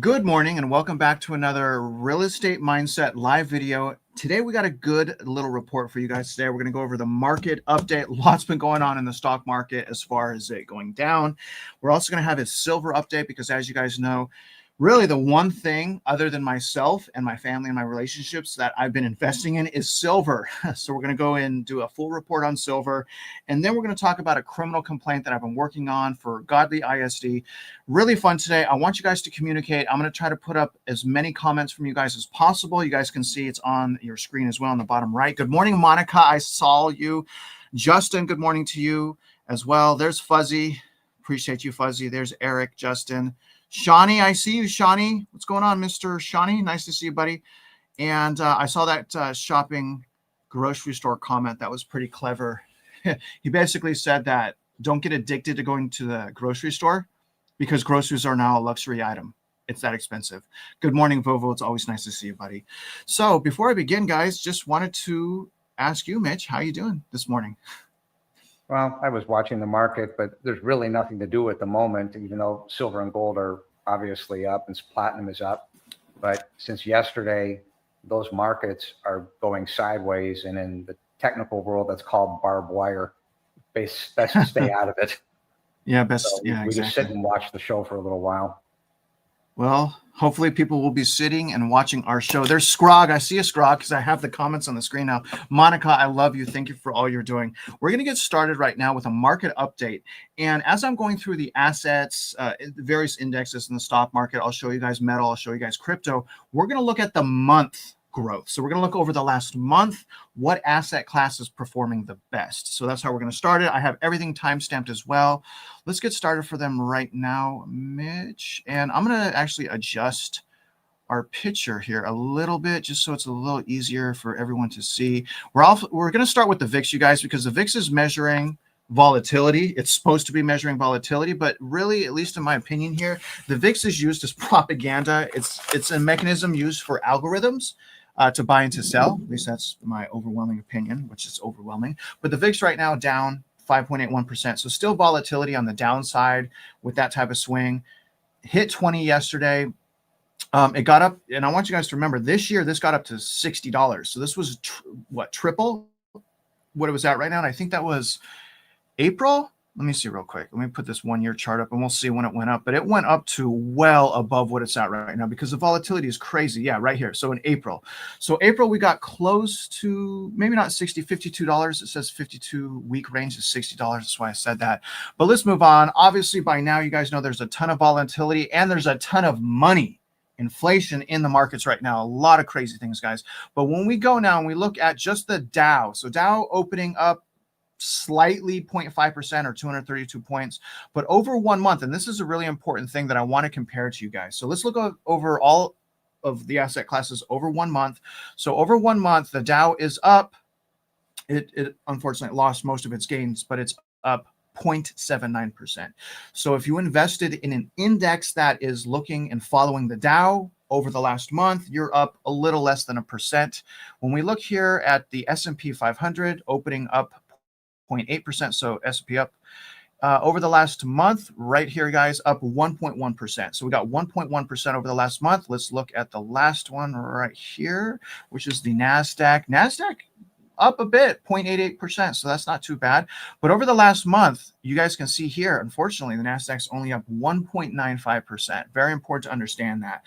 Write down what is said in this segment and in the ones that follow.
Good morning and welcome back to another Real Estate Mindset live video. Today we got a good little report for you guys today. We're going to go over the market update. Lots been going on in the stock market as far as it going down. We're also going to have a silver update because, as you guys know, really the one thing other than myself and my family and my relationships that I've been investing in is silver. So we're going to go and do a full report on silver. And then we're going to talk about a criminal complaint that I've been working on for Godly ISD. Really fun today. I want you guys to communicate. I'm going to try to put up as many comments from you guys as possible. You guys can see it's on your screen as well on the bottom right. Good morning, Monica. I saw you. Justin, good morning to you as well. There's Fuzzy. Appreciate you, Fuzzy. There's Eric, Justin. Shawnee, I see you, Shawnee. What's going on, Mr. Shawnee? Nice to see you, buddy. And I saw that shopping grocery store comment. That was pretty clever. He basically said that don't get addicted to going to the grocery store because groceries are now a luxury item. It's that expensive. Good morning, Vovo. It's always nice to see you, buddy. So before I begin, guys, just wanted to ask you, Mitch, how you doing this morning? Well, I was watching the market, but there's really nothing to do at the moment, even though silver and gold are obviously up and platinum is up. But since yesterday, those markets are going sideways, and in the technical world, that's called barbed wire. Best to stay out of it. Yeah, best. So yeah, we exactly. just sit and watch the show for a little while. Well, hopefully people will be sitting and watching our show. There's Scrog. I see a Scrog because I have the comments on the screen now. Monica, I love you. Thank you for all you're doing. We're going to get started right now with a market update. And as I'm going through the assets, various indexes in the stock market, I'll show you guys metal. I'll show you guys crypto. We're going to look at the month growth. So we're going to look over the last month, what asset class is performing the best. So that's how we're going to start it. I have everything time-stamped as well. Let's get started for them right now, Mitch. And I'm going to actually adjust our picture here a little bit just so it's a little easier for everyone to see. We're going to start with the VIX, you guys, because the VIX is measuring volatility. It's supposed to be measuring volatility, but really, at least in my opinion here, the VIX is used as propaganda. It's a mechanism used for algorithms to buy and to sell. At least that's my overwhelming opinion, which is overwhelming. But the VIX right now down 5.81%. So still volatility on the downside with that type of swing. Hit 20 yesterday. It got up, and I want you guys to remember this year, this got up to $60. So this was triple what it was at right now. And I think that was April. Let me see real quick. Let me put this 1 year chart up and we'll see when it went up. But it went up to well above what it's at right now because the volatility is crazy. Yeah, right here. So in April. So April, we got close to maybe not 60, $52. It says 52-week range is $60. That's why I said that. But let's move on. Obviously, by now, you guys know there's a ton of volatility and there's a ton of money. Inflation in the markets right now. A lot of crazy things, guys. But when we go now and we look at just the Dow. So Dow opening up slightly 0.5% or 232 points, but over 1 month, and this is a really important thing that I want to compare to you guys. So let's look over all of the asset classes over 1 month. So over 1 month, the Dow is up. It unfortunately lost most of its gains, but it's up 0.79%. So if you invested in an index that is looking and following the Dow over the last month, you're up a little less than 1%. When we look here at the S&P 500 opening up 0.8%, so S&P up over the last month, right here, guys, up 1.1%. So we got 1.1% over the last month. Let's look at the last one right here, which is the NASDAQ. NASDAQ up a bit, 0.88%, so that's not too bad. But over the last month, you guys can see here, unfortunately, the NASDAQ's only up 1.95%. Very important to understand that.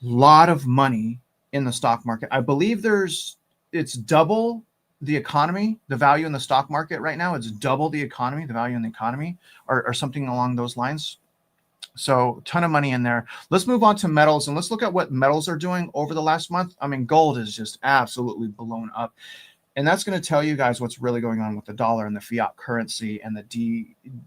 A lot of money in the stock market. I believe it's double the economy, the value in the stock market right now. It's double the economy, the value in the economy, or something along those lines. So a ton of money in there. Let's move on to metals and let's look at what metals are doing over the last month. I mean, gold is just absolutely blown up. And that's going to tell you guys what's really going on with the dollar and the fiat currency and the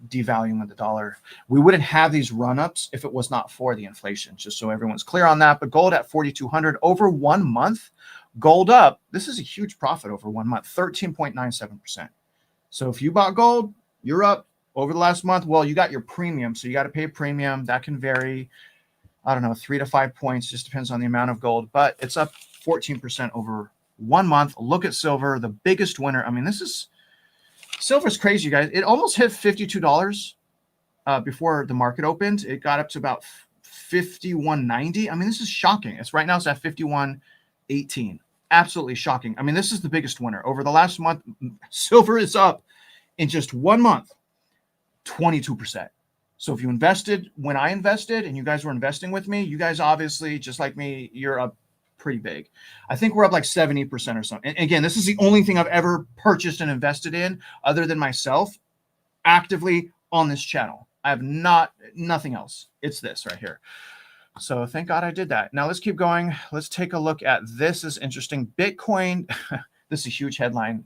devaluing of the dollar. We wouldn't have these run-ups if it was not for the inflation, just so everyone's clear on that. But gold at 4,200 over 1 month, gold up. This is a huge profit over 1 month, 13.97%. So if you bought gold, you're up over the last month. Well, you got your premium, so you got to pay a premium. That can vary, I don't know, 3 to 5 points, just depends on the amount of gold, but it's up 14% over 1 month. Look at silver, the biggest winner. I mean, silver's crazy, guys. It almost hit $52 before the market opened. It got up to about 51.90. I mean, this is shocking. It's right now it's at 51.18. Absolutely shocking. I mean, this is the biggest winner. Over the last month, silver is up in just 1 month, 22%. So if you invested when I invested and you guys were investing with me, you guys obviously, just like me, you're up pretty big. I think we're up like 70% or something. And again, this is the only thing I've ever purchased and invested in other than myself actively on this channel. I have nothing else. It's this right here. So thank God I did that. Now let's keep going. Let's take a look at this. Is interesting. Bitcoin, this is a huge headline.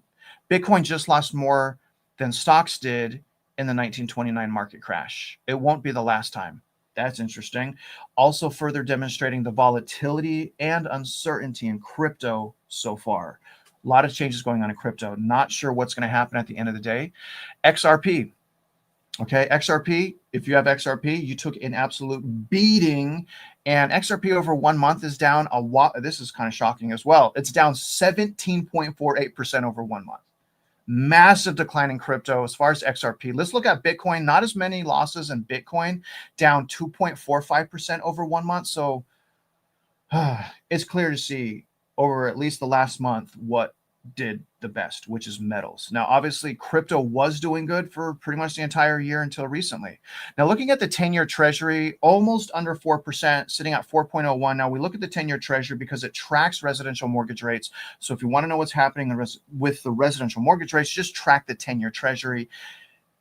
Bitcoin just lost more than stocks did in the 1929 market crash. It won't be the last time. That's interesting. Also further demonstrating the volatility and uncertainty in crypto so far. A lot of changes going on in crypto. Not sure what's going to happen at the end of the day. XRP. Okay, XRP, if you have XRP, you took an absolute beating. And XRP over 1 month is down a lot. This is kind of shocking as well. It's down 17.48% over 1 month. Massive decline in crypto as far as XRP. Let's look at Bitcoin. Not as many losses in Bitcoin, down 2.45% over 1 month. So it's clear to see over at least the last month what did the best, which is metals. Now, obviously, crypto was doing good for pretty much the entire year until recently. Now, looking at the 10-year Treasury, almost under 4%, sitting at 4.01. Now, we look at the 10-year Treasury because it tracks residential mortgage rates. So if you want to know what's happening with the residential mortgage rates, just track the 10-year Treasury.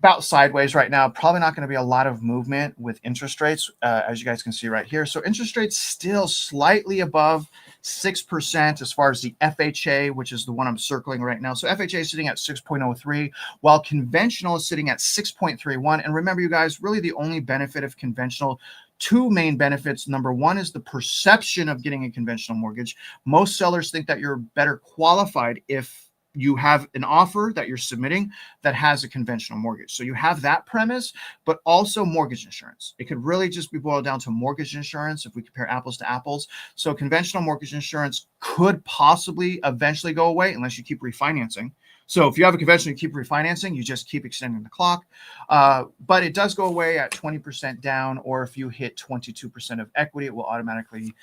About sideways right now. Probably not going to be a lot of movement with interest rates, as you guys can see right here. So interest rates still slightly above 6% as far as the FHA, which is the one I'm circling right now. So FHA is sitting at 6.03, while conventional is sitting at 6.31. And remember, you guys, really the only benefit of conventional, two main benefits. Number one is the perception of getting a conventional mortgage. Most sellers think that you're better qualified if you have an offer that you're submitting that has a conventional mortgage. So you have that premise, but also mortgage insurance. It could really just be boiled down to mortgage insurance if we compare apples to apples. So conventional mortgage insurance could possibly eventually go away unless you keep refinancing. So if you have a conventional, you keep refinancing, you just keep extending the clock. But it does go away at 20% down, or if you hit 22% of equity, it will automatically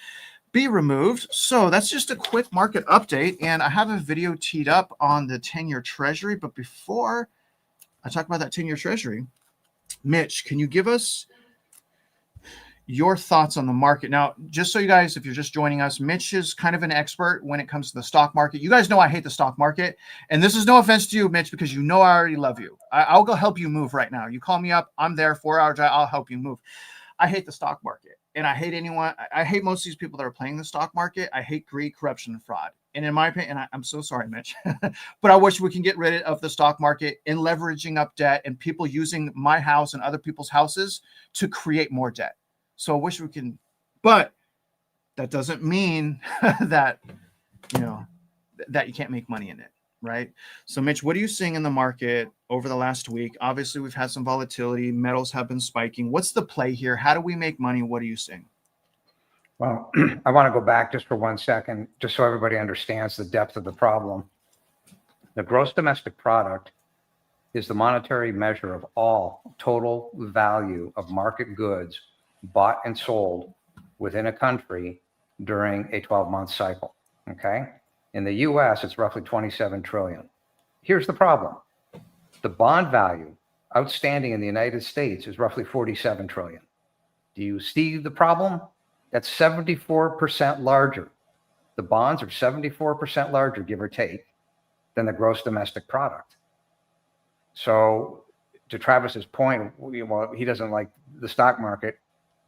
be removed. So that's just a quick market update. And I have a video teed up on the 10-year Treasury. But before I talk about that 10-year Treasury, Mitch, can you give us your thoughts on the market? Now, just so you guys, if you're just joining us, Mitch is kind of an expert when it comes to the stock market. You guys know I hate the stock market. And this is no offense to you, Mitch, because you know I already love you. I'll go help you move right now. You call me up. I'm there 4 hours. I'll help you move. I hate the stock market. And I hate anyone. I hate most of these people that are playing the stock market. I hate greed, corruption, and fraud. And in my opinion, and I'm so sorry, Mitch, but I wish we can get rid of the stock market and leveraging up debt and people using my house and other people's houses to create more debt. So I wish we can, but that doesn't mean that, that you can't make money in it. Right. So, Mitch, what are you seeing in the market over the last week? Obviously, we've had some volatility. Metals have been spiking. What's the play here? How do we make money? What are you seeing? Well, I want to go back just for 1 second, just so everybody understands the depth of the problem. The gross domestic product is the monetary measure of all total value of market goods bought and sold within a country during a 12-month cycle. Okay. In the US, it's roughly 27 trillion. Here's the problem. The bond value outstanding in the United States is roughly 47 trillion. Do you see the problem? That's 74% larger. The bonds are 74% larger, give or take, than the gross domestic product. So to Travis's point, well, he doesn't like the stock market.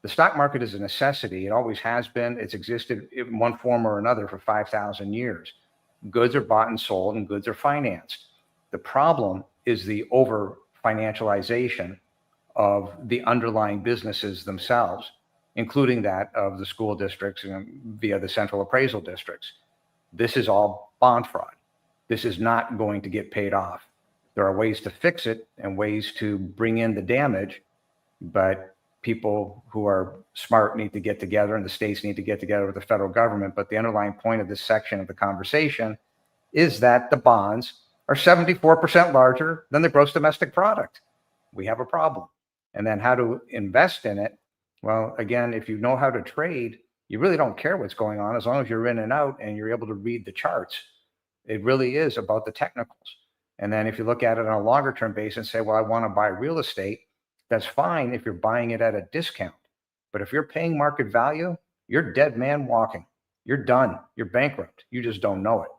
The stock market is a necessity. It always has been. It's existed in one form or another for 5,000 years. Goods are bought and sold and goods are financed. The problem is the over financialization of the underlying businesses themselves, including that of the school districts and via the central appraisal districts. This is all bond fraud. This is not going to get paid off. There are ways to fix it and ways to bring in the damage, but people who are smart need to get together and the states need to get together with the federal government. But the underlying point of this section of the conversation is that the bonds are 74% larger than the gross domestic product. We have a problem. And then how to invest in it? Well, again, if you know how to trade, you really don't care what's going on as long as you're in and out and you're able to read the charts. It really is about the technicals. And then if you look at it on a longer term basis and say, well, I want to buy real estate, that's fine if you're buying it at a discount. But if you're paying market value, you're dead man walking. You're done. You're bankrupt. You just don't know it.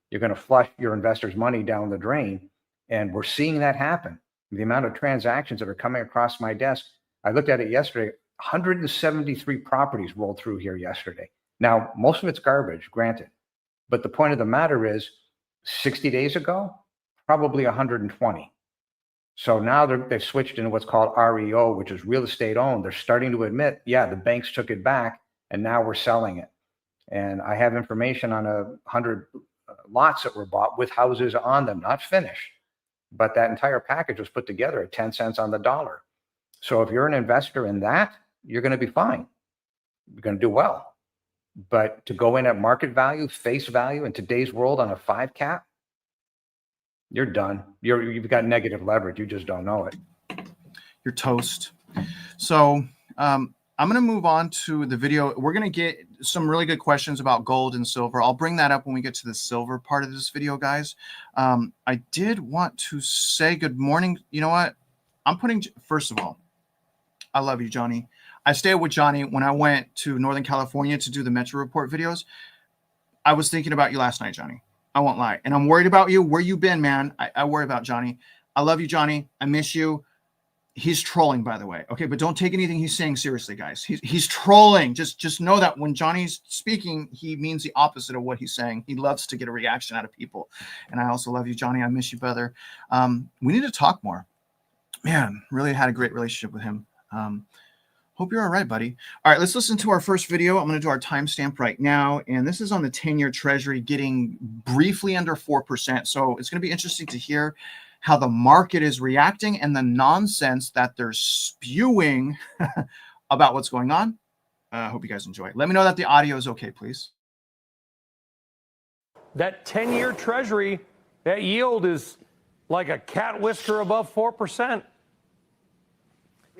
You're going to flush your investors' money down the drain. And we're seeing that happen. The amount of transactions that are coming across my desk, I looked at it yesterday, 173 properties rolled through here yesterday. Now, most of it's garbage, granted. But the point of the matter is 60 days ago, probably 120. So now they've switched into what's called REO, which is real estate owned. They're starting to admit, yeah, the banks took it back and now we're selling it. And I have information on 100 lots that were bought with houses on them, not finished. But that entire package was put together at 10 cents on the dollar. So if you're an investor in that, you're going to be fine. You're going to do well. But to go in at market value, face value in today's world on a 5 cap, you're done. You've got negative leverage. You just don't know it. You're toast. So I'm going to move on to the video. We're going to get some really good questions about gold and silver. I'll bring that up when we get to the silver part of this video, guys. I did want to say good morning. You know what? First of all, I love you, Johnny. I stayed with Johnny when I went to Northern California to do the Metro Report videos. I was thinking about you last night, Johnny. I won't lie. And I'm worried about you. Where you been, man? I worry about Johnny. I love you, Johnny. I miss you. He's trolling, by the way. Okay, but don't take anything he's saying seriously, guys. He's trolling. Just know that when Johnny's speaking, he means the opposite of what he's saying. He loves to get a reaction out of people. And I also love you, Johnny. I miss you, brother. We need to talk more. Man, really had a great relationship with him. Hope you're all right, buddy. All right, let's listen to our first video. I'm going to do our timestamp right now. And this is on the 10-year Treasury getting briefly under 4%. So it's going to be interesting to hear how the market is reacting and the nonsense that they're spewing about what's going on. I hope you guys enjoy. Let me know that the audio is okay, please. That 10-year Treasury, that yield is like a cat whisker above 4%.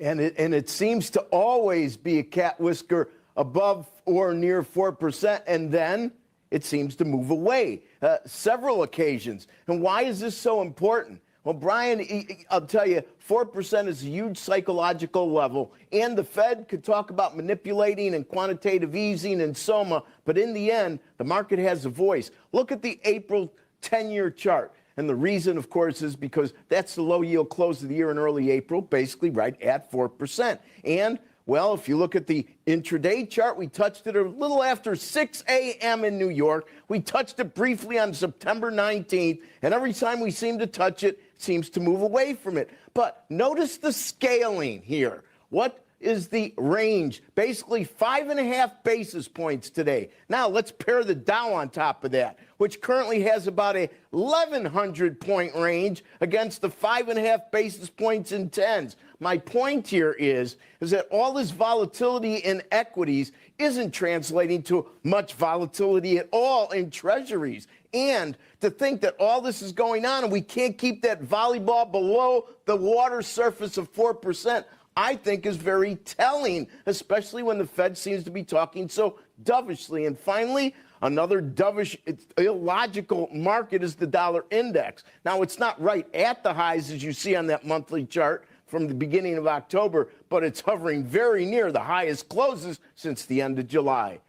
And it seems to always be a cat whisker above or near 4%, and then it seems to move away several occasions. And why is this so important? Well, Brian, I'll tell you, 4% is a huge psychological level, and the Fed could talk about manipulating and quantitative easing and SOMA, but in the end, the market has a voice. Look at the April 10-year chart. And the reason, of course, is because that's the low yield close of the year in early April, basically right at 4%. And, well, if you look at the intraday chart, we touched it a little after 6 a.m. in New York. We touched it briefly on September 19th. And every time we seem to touch it, it seems to move away from it. But notice the scaling here. What is the range? Basically 5.5 basis points today. Now let's pair the Dow on top of that, which currently has about a 1,100 point range against the 5.5 basis points in tens. My point here is that all this volatility in equities isn't translating to much volatility at all in treasuries. And to think that all this is going on and we can't keep that volleyball below the water surface of 4%, I think is very telling, especially when the Fed seems to be talking so dovishly. And finally, another dovish, illogical market is the dollar index. Now, it's not right at the highs as you see on that monthly chart from the beginning of October, but it's hovering very near the highest closes since the end of July.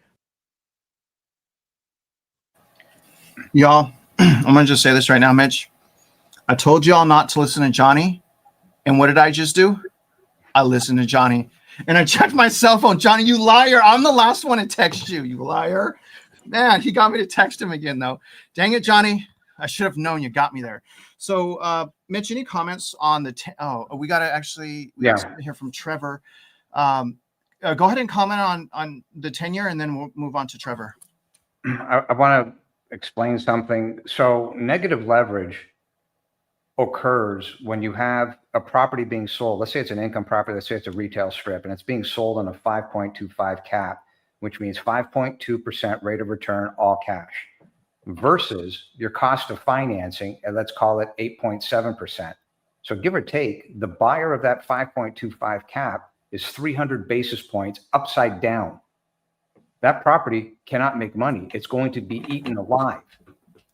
Y'all, I'm going to just say this right now, Mitch. I told y'all not to listen to Johnny. And what did I just do? I listened to Johnny. And I checked my cell phone. Johnny, you liar. I'm the last one to text you, you liar. Man, he got me to text him again, though. Dang it, Johnny. I should have known you got me there. So, Mitch, any comments on the we got to actually hear from Trevor. Go ahead and comment on the 10-year, and then we'll move on to Trevor. I want to explain something. So negative leverage occurs when you have a property being sold. Let's say it's an income property. Let's say it's a retail strip, and it's being sold on a 5.25 cap, which means 5.2% rate of return, all cash, versus your cost of financing, and let's call it 8.7%. So give or take, the buyer of that 5.25 cap is 300 basis points upside down. That property cannot make money. It's going to be eaten alive.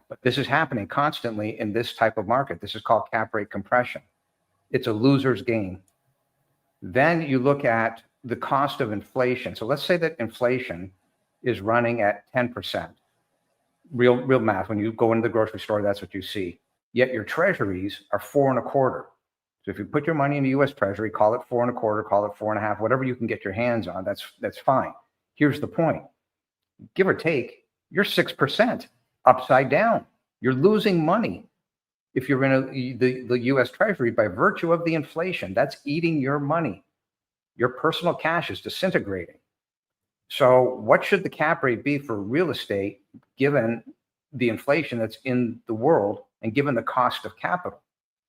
But this is happening constantly in this type of market. This is called cap rate compression. It's a loser's game. Then you look at the cost of inflation. So let's say that inflation is running at 10%. Real math. When you go into the grocery store, that's what you see. Yet your treasuries are 4.25%. So if you put your money in the U.S. Treasury, call it 4.25%, call it 4.5%, whatever you can get your hands on, that's fine. Here's the point. Give or take, you're 6% upside down. You're losing money if you're in the U.S. Treasury by virtue of the inflation. That's eating your money. Your personal cash is disintegrating. So what should the cap rate be for real estate given the inflation that's in the world and given the cost of capital?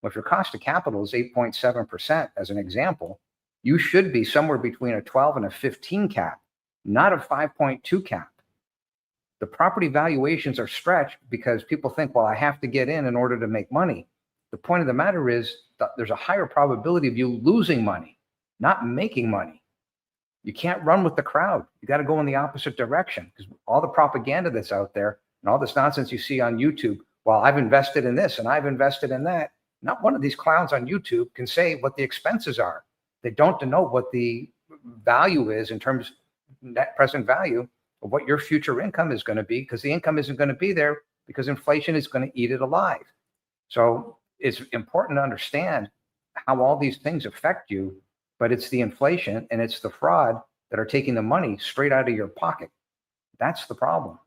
Well, if your cost of capital is 8.7%, as an example, you should be somewhere between a 12 and a 15 cap, not a 5.2 cap. The property valuations are stretched because people think, well, I have to get in order to make money. The point of the matter is that there's a higher probability of you losing money, not making money. You can't run with the crowd. You got to go in the opposite direction, because all the propaganda that's out there and all this nonsense you see on YouTube, well, I've invested in this and I've invested in that. Not one of these clowns on YouTube can say what the expenses are. They don't denote what the value is in terms of net present value of what your future income is going to be, because the income isn't going to be there because inflation is going to eat it alive. So it's important to understand how all these things affect you, but it's the inflation and it's the fraud that are taking the money straight out of your pocket. That's the problem.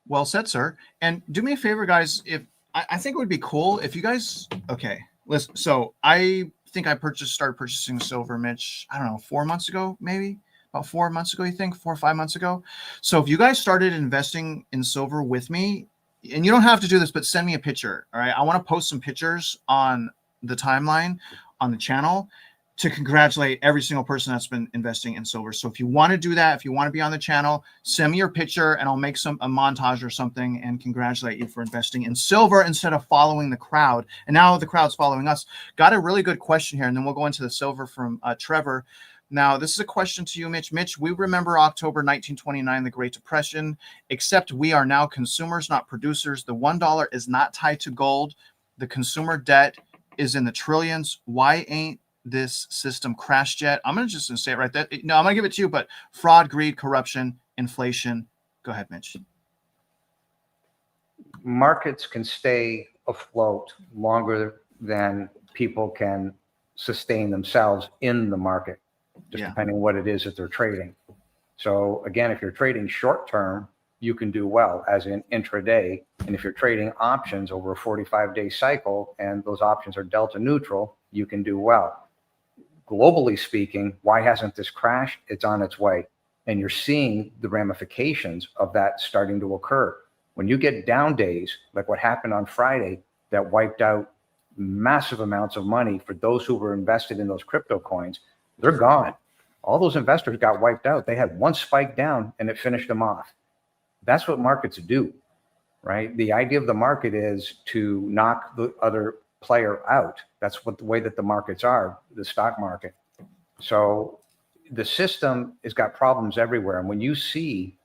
Well said, sir. And do me a favor, guys. If I think it would be cool if you guys, okay, listen. So I think I started purchasing silver, Mitch, I don't know, 4 months ago, maybe about 4 months ago, you think 4 or 5 months ago. So if you guys started investing in silver with me, and you don't have to do this, but send me a picture. All right. I want to post some pictures on the timeline on the channel to congratulate every single person that's been investing in silver. So if you want to do that, if you want to be on the channel, send me your picture and I'll make a montage or something and congratulate you for investing in silver instead of following the crowd. And now the crowd's following us. Got a really good question here, and then we'll go into the silver from Trevor. Now, this is a question to you, Mitch. Mitch, we remember October 1929, the Great Depression, except we are now consumers, not producers. The $1 is not tied to gold. The consumer debt is in the trillions. Why ain't this system crashed yet? I'm going to just say it right there. No, I'm going to give it to you, but fraud, greed, corruption, inflation. Go ahead, Mitch. Markets can stay afloat longer than people can sustain themselves in the market, just depending on what it is that they're trading. So again, if you're trading short term, you can do well, as in intraday. And if you're trading options over a 45-day cycle and those options are delta neutral, you can do well. Globally speaking, why hasn't this crashed? It's on its way. And you're seeing the ramifications of that starting to occur. When you get down days, like what happened on Friday, that wiped out massive amounts of money for those who were invested in those crypto coins, they're gone. All those investors got wiped out. They had one spike down and it finished them off. That's what markets do, right? The idea of the market is to knock the other player out. That's what the way that the markets are, the stock market. So the system has got problems everywhere. And when you see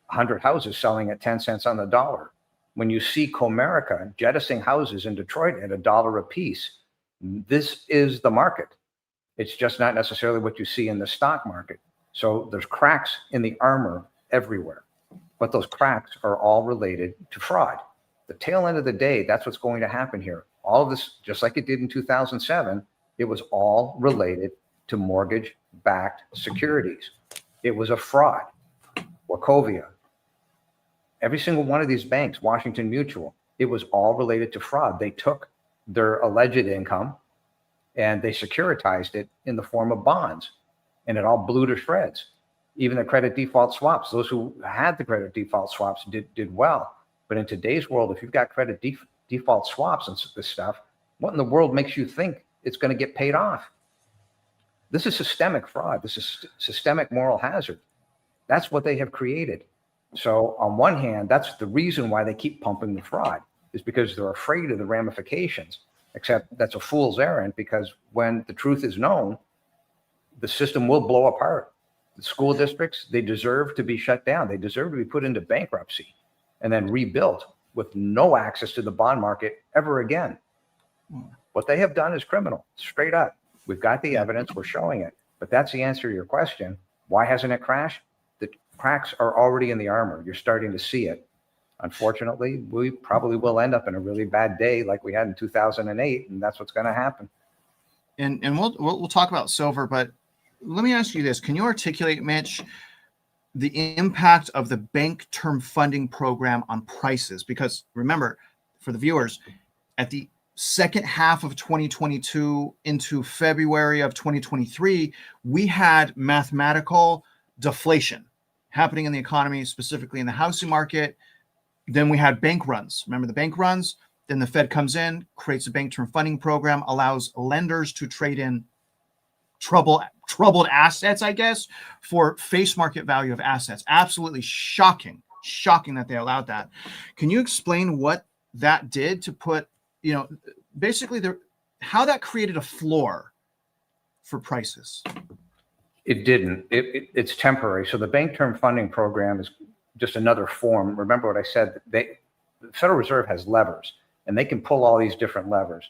100 houses selling at 10 cents on the dollar, when you see Comerica jettisoning houses in Detroit at $1 a piece, this is the market. It's just not necessarily what you see in the stock market. So there's cracks in the armor everywhere, but those cracks are all related to fraud. The tail end of the day, that's what's going to happen here. All of this, just like it did in 2007, it was all related to mortgage-backed securities. It was a fraud. Wachovia, every single one of these banks, Washington Mutual, it was all related to fraud. They took their alleged income and they securitized it in the form of bonds, and it all blew to shreds. Even the credit default swaps, those who had the credit default swaps did well. But in today's world, if you've got credit default swaps and this stuff, what in the world makes you think it's going to get paid off? This is systemic fraud. This is systemic moral hazard. That's what they have created. So on one hand, that's the reason why they keep pumping the fraud, is because they're afraid of the ramifications. except that's a fool's errand, because when the truth is known, the system will blow apart. The school districts, they deserve to be shut down. They deserve to be put into bankruptcy and then rebuilt with no access to the bond market ever again. What they have done is criminal, straight up. We've got the evidence, we're showing it. But that's the answer to your question. Why hasn't it crashed? The cracks are already in the armor. You're starting to see it. Unfortunately, we probably will end up in a really bad day like we had in 2008, and that's what's going to happen. And we'll talk about silver, but let me ask you this. Can you articulate, Mitch, the impact of the bank term funding program on prices? Because remember, for the viewers, at the second half of 2022 into February of 2023, we had mathematical deflation happening in the economy, specifically in the housing market. Then we had bank runs. Remember the bank runs? Then the Fed comes in, creates a bank term funding program, allows lenders to trade in troubled assets, I guess, for face market value of assets. Absolutely shocking that they allowed that. Can you explain what that did to put, basically how that created a floor for prices? It didn't. It's temporary. So the bank term funding program is just another form. Remember what I said, the Federal Reserve has levers, and they can pull all these different levers.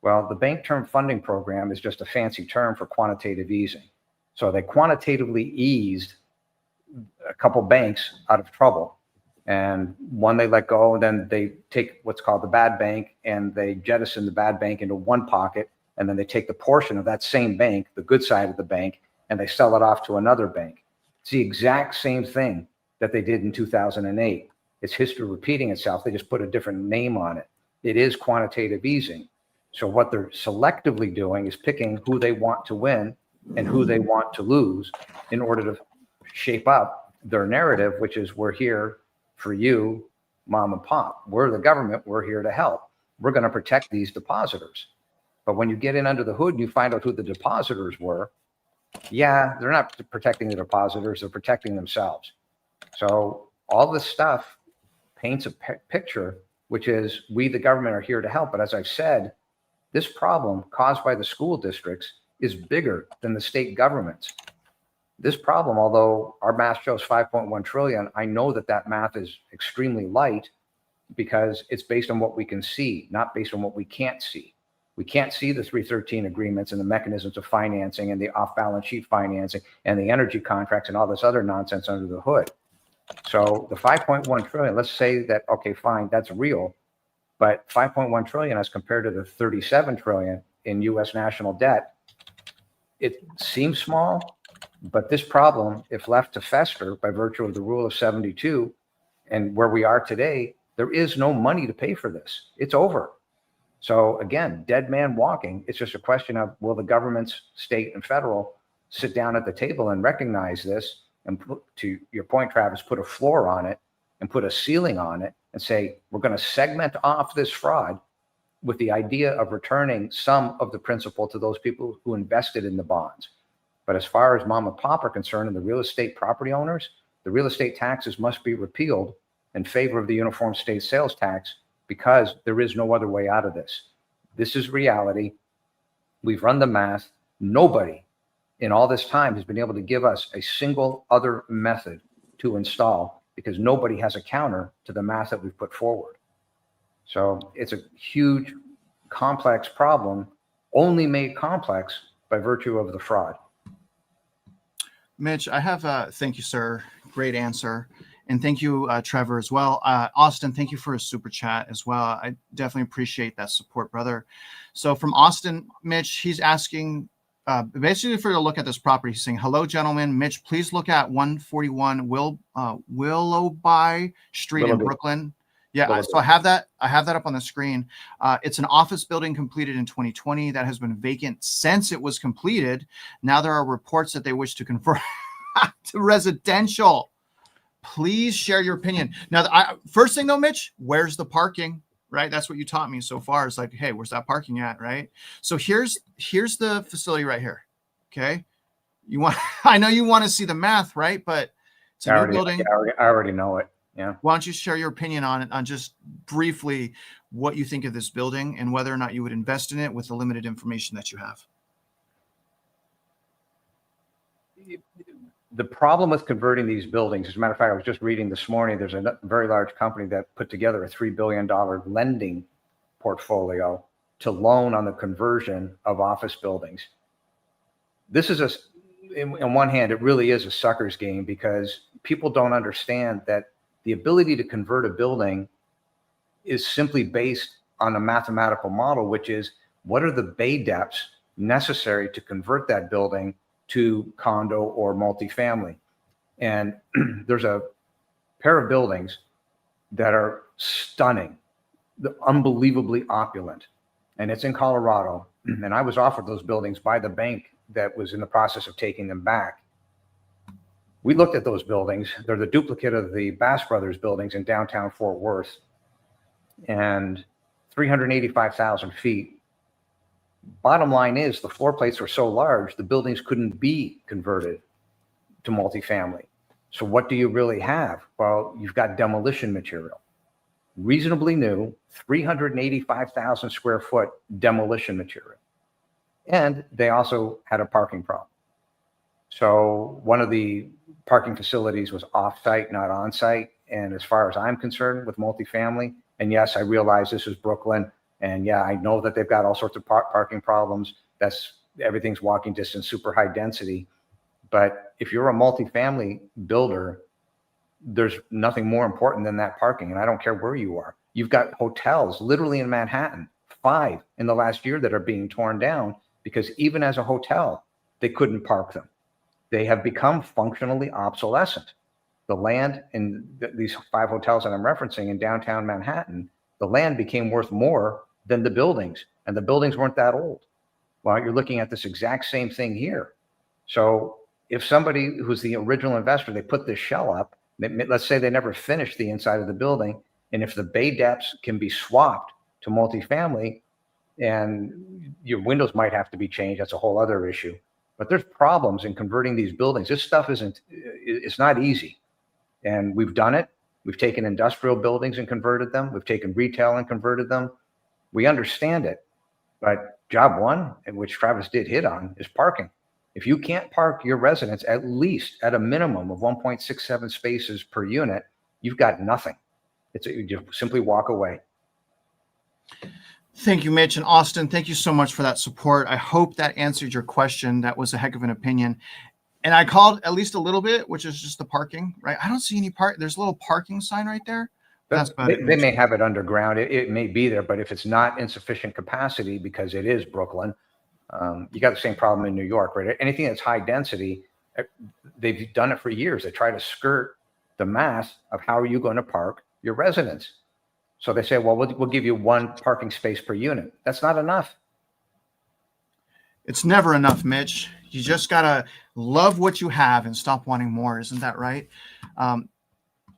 Well, the bank term funding program is just a fancy term for quantitative easing. So they quantitatively eased a couple banks out of trouble. And one they let go, and then they take what's called the bad bank, and they jettison the bad bank into one pocket, and then they take the portion of that same bank, the good side of the bank, and they sell it off to another bank. It's the exact same thing that they did in 2008. It's history repeating itself. They just put a different name on it. It is quantitative easing. So what they're selectively doing is picking who they want to win and who they want to lose in order to shape up their narrative, which is, we're here for you, mom and pop. We're the government. We're here to help. We're going to protect these depositors. But when you get in under the hood and you find out who the depositors were, yeah, they're not protecting the depositors. They're protecting themselves. So all this stuff paints a picture, which is, we, the government, are here to help. But as I've said, this problem caused by the school districts is bigger than the state governments. This problem, although our math shows 5.1 trillion, I know that math is extremely light because it's based on what we can see, not based on what we can't see. We can't see the 313 agreements and the mechanisms of financing and the off-balance sheet financing and the energy contracts and all this other nonsense under the hood. So the 5.1 trillion, let's say that, okay, fine, that's real. But 5.1 trillion as compared to the 37 trillion in US national debt, it seems small, but this problem, if left to fester by virtue of the rule of 72 and where we are today, there is no money to pay for this. It's over. So again, dead man walking. It's just a question of, will the governments, state and federal, sit down at the table and recognize this and put, to your point, Travis, put a floor on it and put a ceiling on it and say, we're going to segment off this fraud with the idea of returning some of the principal to those people who invested in the bonds. But as far as mom and pop are concerned and the real estate property owners, the real estate taxes must be repealed in favor of the uniform state sales tax, because there is no other way out of this. This is reality. We've run the math. Nobody in all this time has been able to give us a single other method to install, because nobody has a counter to the math that we've put forward. So it's a huge, complex problem, only made complex by virtue of the fraud. Mitch, I have thank you, sir. Great answer. And thank you, Trevor, as well. Austin, thank you for a super chat as well. I definitely appreciate that support, brother. So from Austin, Mitch, he's asking basically for you to look at this property. He's saying, hello, gentlemen. Mitch, please look at 141 Willoughby Street in Brooklyn. Yeah, so I have that up on the screen. It's an office building completed in 2020 that has been vacant since it was completed. Now there are reports that they wish to convert to residential. Please share your opinion. Now, first thing though, Mitch, where's the parking? Right? That's what you taught me so far. It's like, hey, where's that parking at? Right? So here's the facility right here. Okay. I know you want to see the math, right? But it's a new building. I already know it. Yeah. Why don't you share your opinion on it, on just briefly what you think of this building and whether or not you would invest in it with the limited information that you have? The problem with converting these buildings, as a matter of fact, I was just reading this morning, there's a very large company that put together a $3 billion lending portfolio to loan on the conversion of office buildings. This is on one hand, it really is a sucker's game, because people don't understand that the ability to convert a building is simply based on a mathematical model, which is what are the bay depths necessary to convert that building to condo or multifamily. And there's a pair of buildings that are stunning, unbelievably opulent, and it's in Colorado. And I was offered those buildings by the bank that was in the process of taking them back. We looked at those buildings. They're the duplicate of the Bass Brothers buildings in downtown Fort Worth, and 385,000 feet. Bottom line is the floor plates were so large, the buildings couldn't be converted to multifamily. So what do you really have? Well, you've got demolition material, reasonably new, 385,000 square foot demolition material. And they also had a parking problem. So one of the parking facilities was off-site, not on-site. And as far as I'm concerned with multifamily, and yes, I realize this is Brooklyn, and yeah, I know that they've got all sorts of parking problems. Everything's walking distance, super high density. But if you're a multifamily builder, there's nothing more important than that parking. And I don't care where you are. You've got hotels literally in Manhattan, 5 in the last year, that are being torn down because even as a hotel, they couldn't park them. They have become functionally obsolescent. The land in these 5 hotels that I'm referencing in downtown Manhattan, the land became worth more than the buildings, and the buildings weren't that old. Well, you're looking at this exact same thing here. So if somebody who's the original investor, they put this shell up, let's say they never finished the inside of the building, and if the bay depths can be swapped to multifamily, and your windows might have to be changed, that's a whole other issue. But there's problems in converting these buildings. This stuff it's not easy. And we've done it. We've taken industrial buildings and converted them. We've taken retail and converted them. We understand it. But job one, which Travis did hit on, is parking. If you can't park your residents at least at a minimum of 1.67 spaces per unit, you've got nothing. You just simply walk away. Thank you, Mitch. And Austin, thank you so much for that support. I hope that answered your question. That was a heck of an opinion. And I called at least a little bit, which is just the parking, right? I don't see any There's a little parking sign right there. That's about it. They may have it underground. It may be there, but if it's not insufficient capacity, because it is Brooklyn, you got the same problem in New York, right? Anything that's high density, they've done it for years. They try to skirt the mass of how are you going to park your residents. So they say, well, we'll give you 1 parking space per unit. That's not enough. It's never enough, Mitch. You just got to love what you have and stop wanting more. Isn't that right?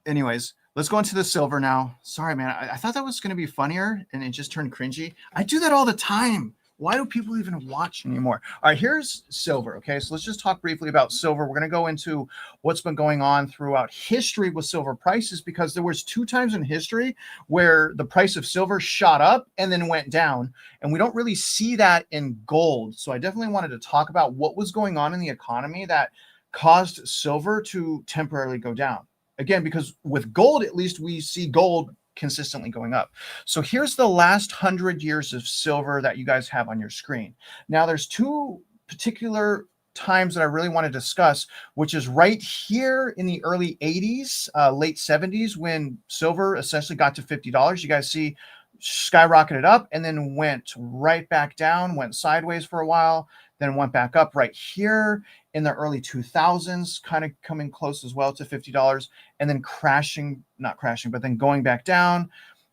Anyways, let's go into the silver now. Sorry, man. I thought that was going to be funnier and it just turned cringy. I do that all the time. Why do people even watch anymore? All right, here's silver. Okay, so let's just talk briefly about silver. We're going to go into what's been going on throughout history with silver prices, because there was 2 times in history where the price of silver shot up and then went down, and we don't really see that in gold. So I definitely wanted to talk about what was going on in the economy that caused silver to temporarily go down. Again, because with gold, at least we see gold consistently going up. So here's the last 100 years of silver that you guys have on your screen. Now there's 2 particular times that I really want to discuss, which is right here in the early 80s, late 70s, when silver essentially got to $50. You guys see skyrocketed up and then went right back down, went sideways for a while, then went back up right here in the early 2000s, kind of coming close as well to $50, and then not crashing, but then going back down.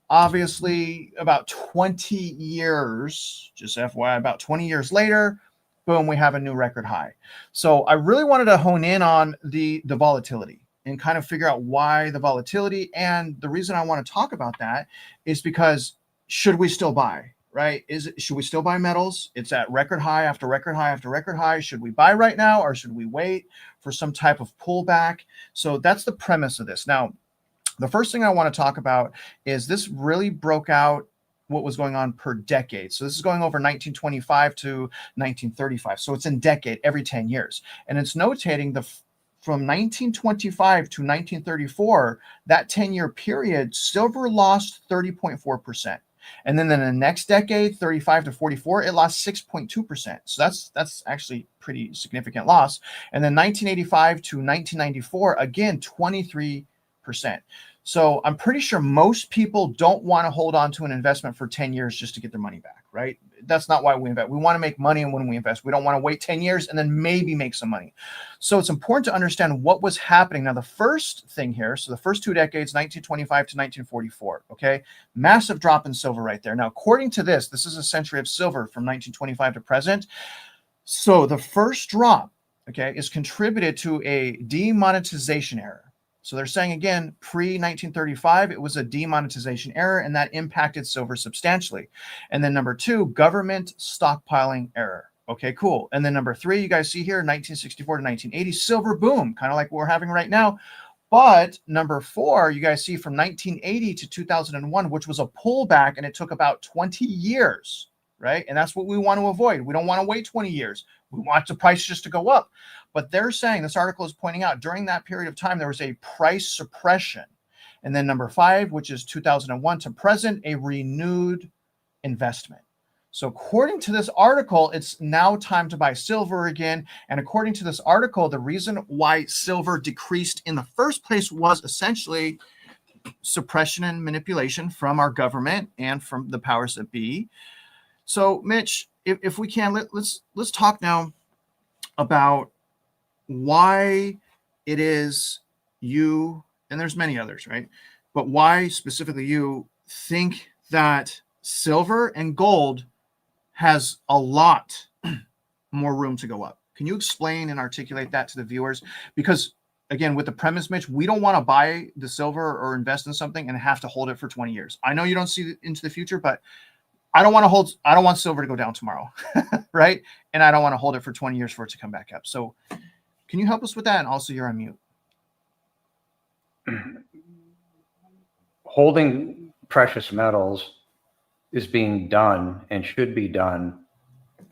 Obviously, about 20 years, just FYI, about 20 years later, boom, we have a new record high. So I really wanted to hone in on the volatility and kind of figure out why the volatility. And the reason I want to talk about that is because should we still buy? Right? Should we still buy metals? It's at record high after record high after record high. Should we buy right now, or should we wait for some type of pullback? So that's the premise of this. Now, The first thing I want to talk about is this really broke out what was going on per decade. So this is going over 1925 to 1935. So it's in decade every 10 years. And it's notating from 1925 to 1934, that 10-year period, silver lost 30.4%. And then in the next decade, 35 to 44, it lost 6.2%. So that's actually pretty significant loss. And then 1985 to 1994, again, 23%. So I'm pretty sure most people don't want to hold on to an investment for 10 years just to get their money back, right? That's not why we invest. We want to make money when we invest. We don't want to wait 10 years and then maybe make some money. So it's important to understand what was happening. Now, the first thing here, so the first 2 decades, 1925 to 1944, okay? Massive drop in silver right there. Now, according to this is a century of silver from 1925 to present. So the first drop, okay, is contributed to a demonetization error. So they're saying, again, pre-1935, it was a demonetization error, and that impacted silver substantially. And then number 2, government stockpiling error. Okay, cool. And then number 3, you guys see here, 1964 to 1980, silver boom, kind of like what we're having right now. But number 4, you guys see from 1980 to 2001, which was a pullback, and it took about 20 years, right? And that's what we want to avoid. We don't want to wait 20 years. We want the price just to go up. But they're saying, this article is pointing out, during that period of time, there was a price suppression. And then number 5, which is 2001 to present, a renewed investment. So according to this article, it's now time to buy silver again. And according to this article, the reason why silver decreased in the first place was essentially suppression and manipulation from our government and from the powers that be. So Mitch, if we can, let's talk now about why it is you, and there's many others, right? But why specifically you think that silver and gold has a lot more room to go up. Can you explain and articulate that to the viewers? Because again, with the premise, Mitch, we don't want to buy the silver or invest in something and have to hold it for 20 years. I know you don't see into the future, but I don't want silver to go down tomorrow, right? And I don't want to hold it for 20 years for it to come back up. So can you help us with that? And also, you're on mute. Holding precious metals is being done and should be done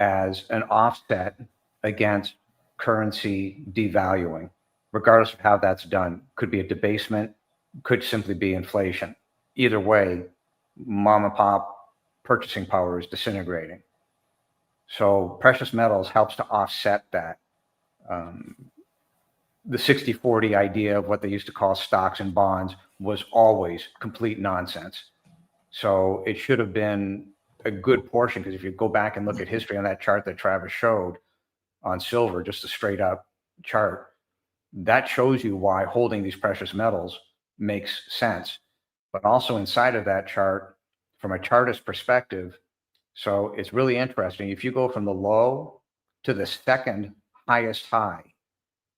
as an offset against currency devaluing, regardless of how that's done. Could be a debasement, could simply be inflation. Either way, mom and pop purchasing power is disintegrating. So precious metals helps to offset that. The 60-40 idea of what they used to call stocks and bonds was always complete nonsense. So it should have been a good portion, because if you go back and look at history on that chart that Travis showed on silver, just a straight up chart, that shows you why holding these precious metals makes sense. But also inside of that chart, from a chartist perspective, so it's really interesting. If you go from the low to the second highest high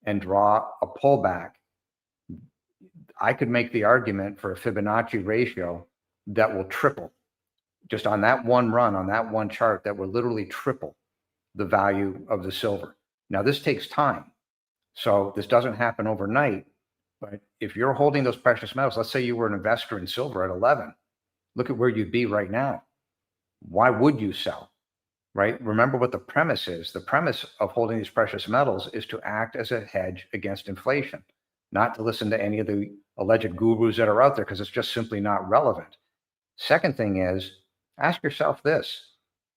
and draw a pullback, I could make the argument for a Fibonacci ratio that will triple just on that one run, on that one chart, that will literally triple the value of the silver. Now, this takes time. So this doesn't happen overnight, but if you're holding those precious metals, let's say you were an investor in silver at 11, look at where you'd be right now. Why would you sell, right? Remember what the premise is. The premise of holding these precious metals is to act as a hedge against inflation, not to listen to any of the alleged gurus that are out there, because it's just simply not relevant. Second thing is, ask yourself this.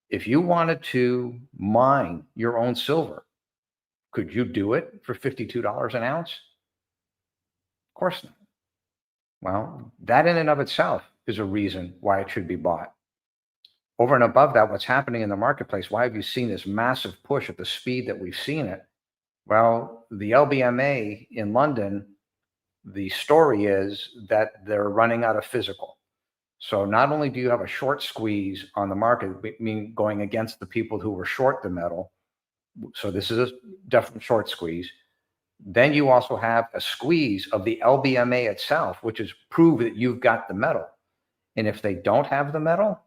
If you wanted to mine your own silver, could you do it for $52 an ounce? Of course not. Well, that in and of itself is a reason why it should be bought. Over and above that, what's happening in the marketplace, why have you seen this massive push at the speed that we've seen it? Well, the LBMA in London, the story is that they're running out of physical. So not only do you have a short squeeze on the market, meaning going against the people who were short the metal, so this is a definite short squeeze, then you also have a squeeze of the LBMA itself, which is prove that you've got the metal. And if they don't have the metal,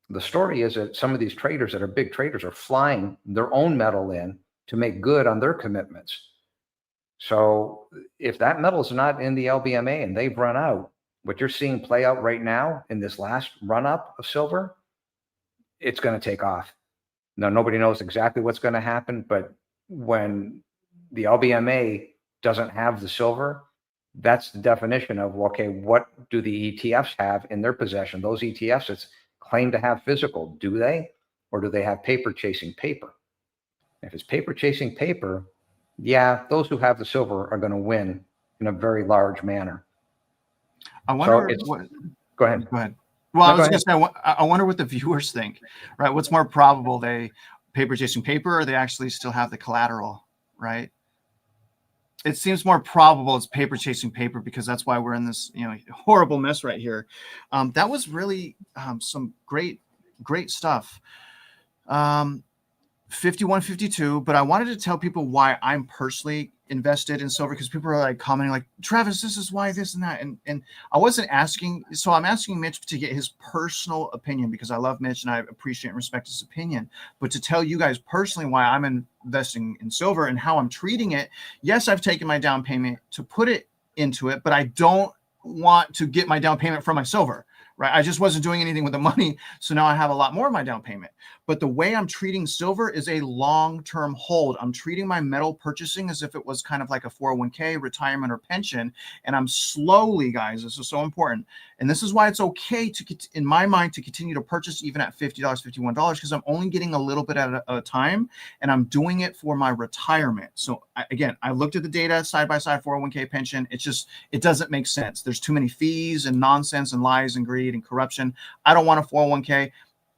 the story is that some of these traders that are big traders are flying their own metal in to make good on their commitments. So if that metal is not in the LBMA and they've run out, What you're seeing play out right now in this last run up of silver, it's going to take off. Now, nobody knows exactly what's going to happen, but when the LBMA doesn't have the silver, that's the definition of, okay, what do the ETFs have in their possession? Those ETFs that claim to have physical, do they? Or do they have paper chasing paper? If it's paper chasing paper, yeah, those who have the silver are going to win in a very large manner. I wonder Go ahead. Go ahead. Well, No, I was go going to say, I wonder what the viewers think, right? What's more probable, they paper chasing paper, or they actually still have the collateral, right? It seems more probable it's paper chasing paper, because that's why we're in this, horrible mess right here. That was really some great stuff. 51.52, but I wanted to tell people why I'm personally invested in silver, because people are like commenting like, Travis, this is why this and that. And I wasn't asking. So I'm asking Mitch to get his personal opinion, because I love Mitch and I appreciate and respect his opinion. But to tell you guys personally why I'm investing in silver and how I'm treating it. Yes, I've taken my down payment to put it into it, but I don't want to get my down payment from my silver. Right. I just wasn't doing anything with the money. So now I have a lot more of my down payment. But the way I'm treating silver is a long-term hold. I'm treating my metal purchasing as if it was kind of like a 401k, retirement, or pension. And I'm slowly, guys, this is so important. And this is why it's okay to, in my mind, to continue to purchase even at $50, $51, because I'm only getting a little bit at a time, and I'm doing it for my retirement. So again, I looked at the data side by side, 401k, pension. It's just, it doesn't make sense. There's too many fees and nonsense and lies and greed and corruption. I don't want a 401k.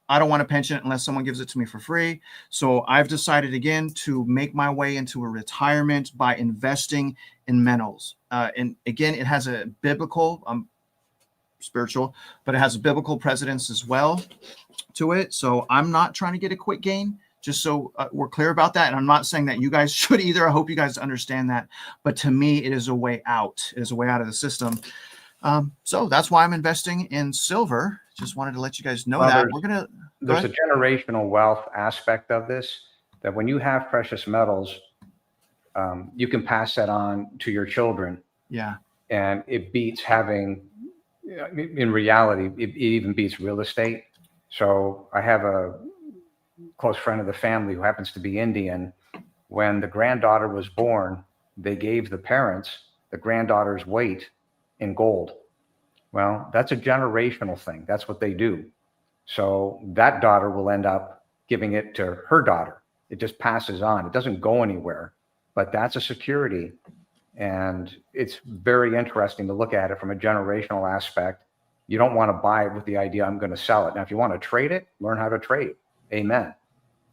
I don't want a pension unless someone gives it to me for free. So I've decided again to make my way into a retirement by investing in metals. And again, it has a biblical, spiritual, but it has a biblical precedence as well to it. So I'm not trying to get a quick gain, just so we're clear about that. And I'm not saying that you guys should either. I hope you guys understand that. But to me, it is a way out. It is a way out of the system. So that's why I'm investing in silver. Just wanted to let you guys know that. There's a generational wealth aspect of this, that when you have precious metals, you can pass that on to your children. Yeah. And it beats having, in reality, it even beats real estate. So I have a close friend of the family who happens to be Indian. When the granddaughter was born, they gave the parents the granddaughter's weight in gold. Well, that's a generational thing. That's what they do. So that daughter will end up giving it to her daughter. It just passes on. It doesn't go anywhere, but that's a security. And it's very interesting to look at it from a generational aspect. You don't want to buy it with the idea, I'm going to sell it. Now, if you want to trade it, learn how to trade. Amen.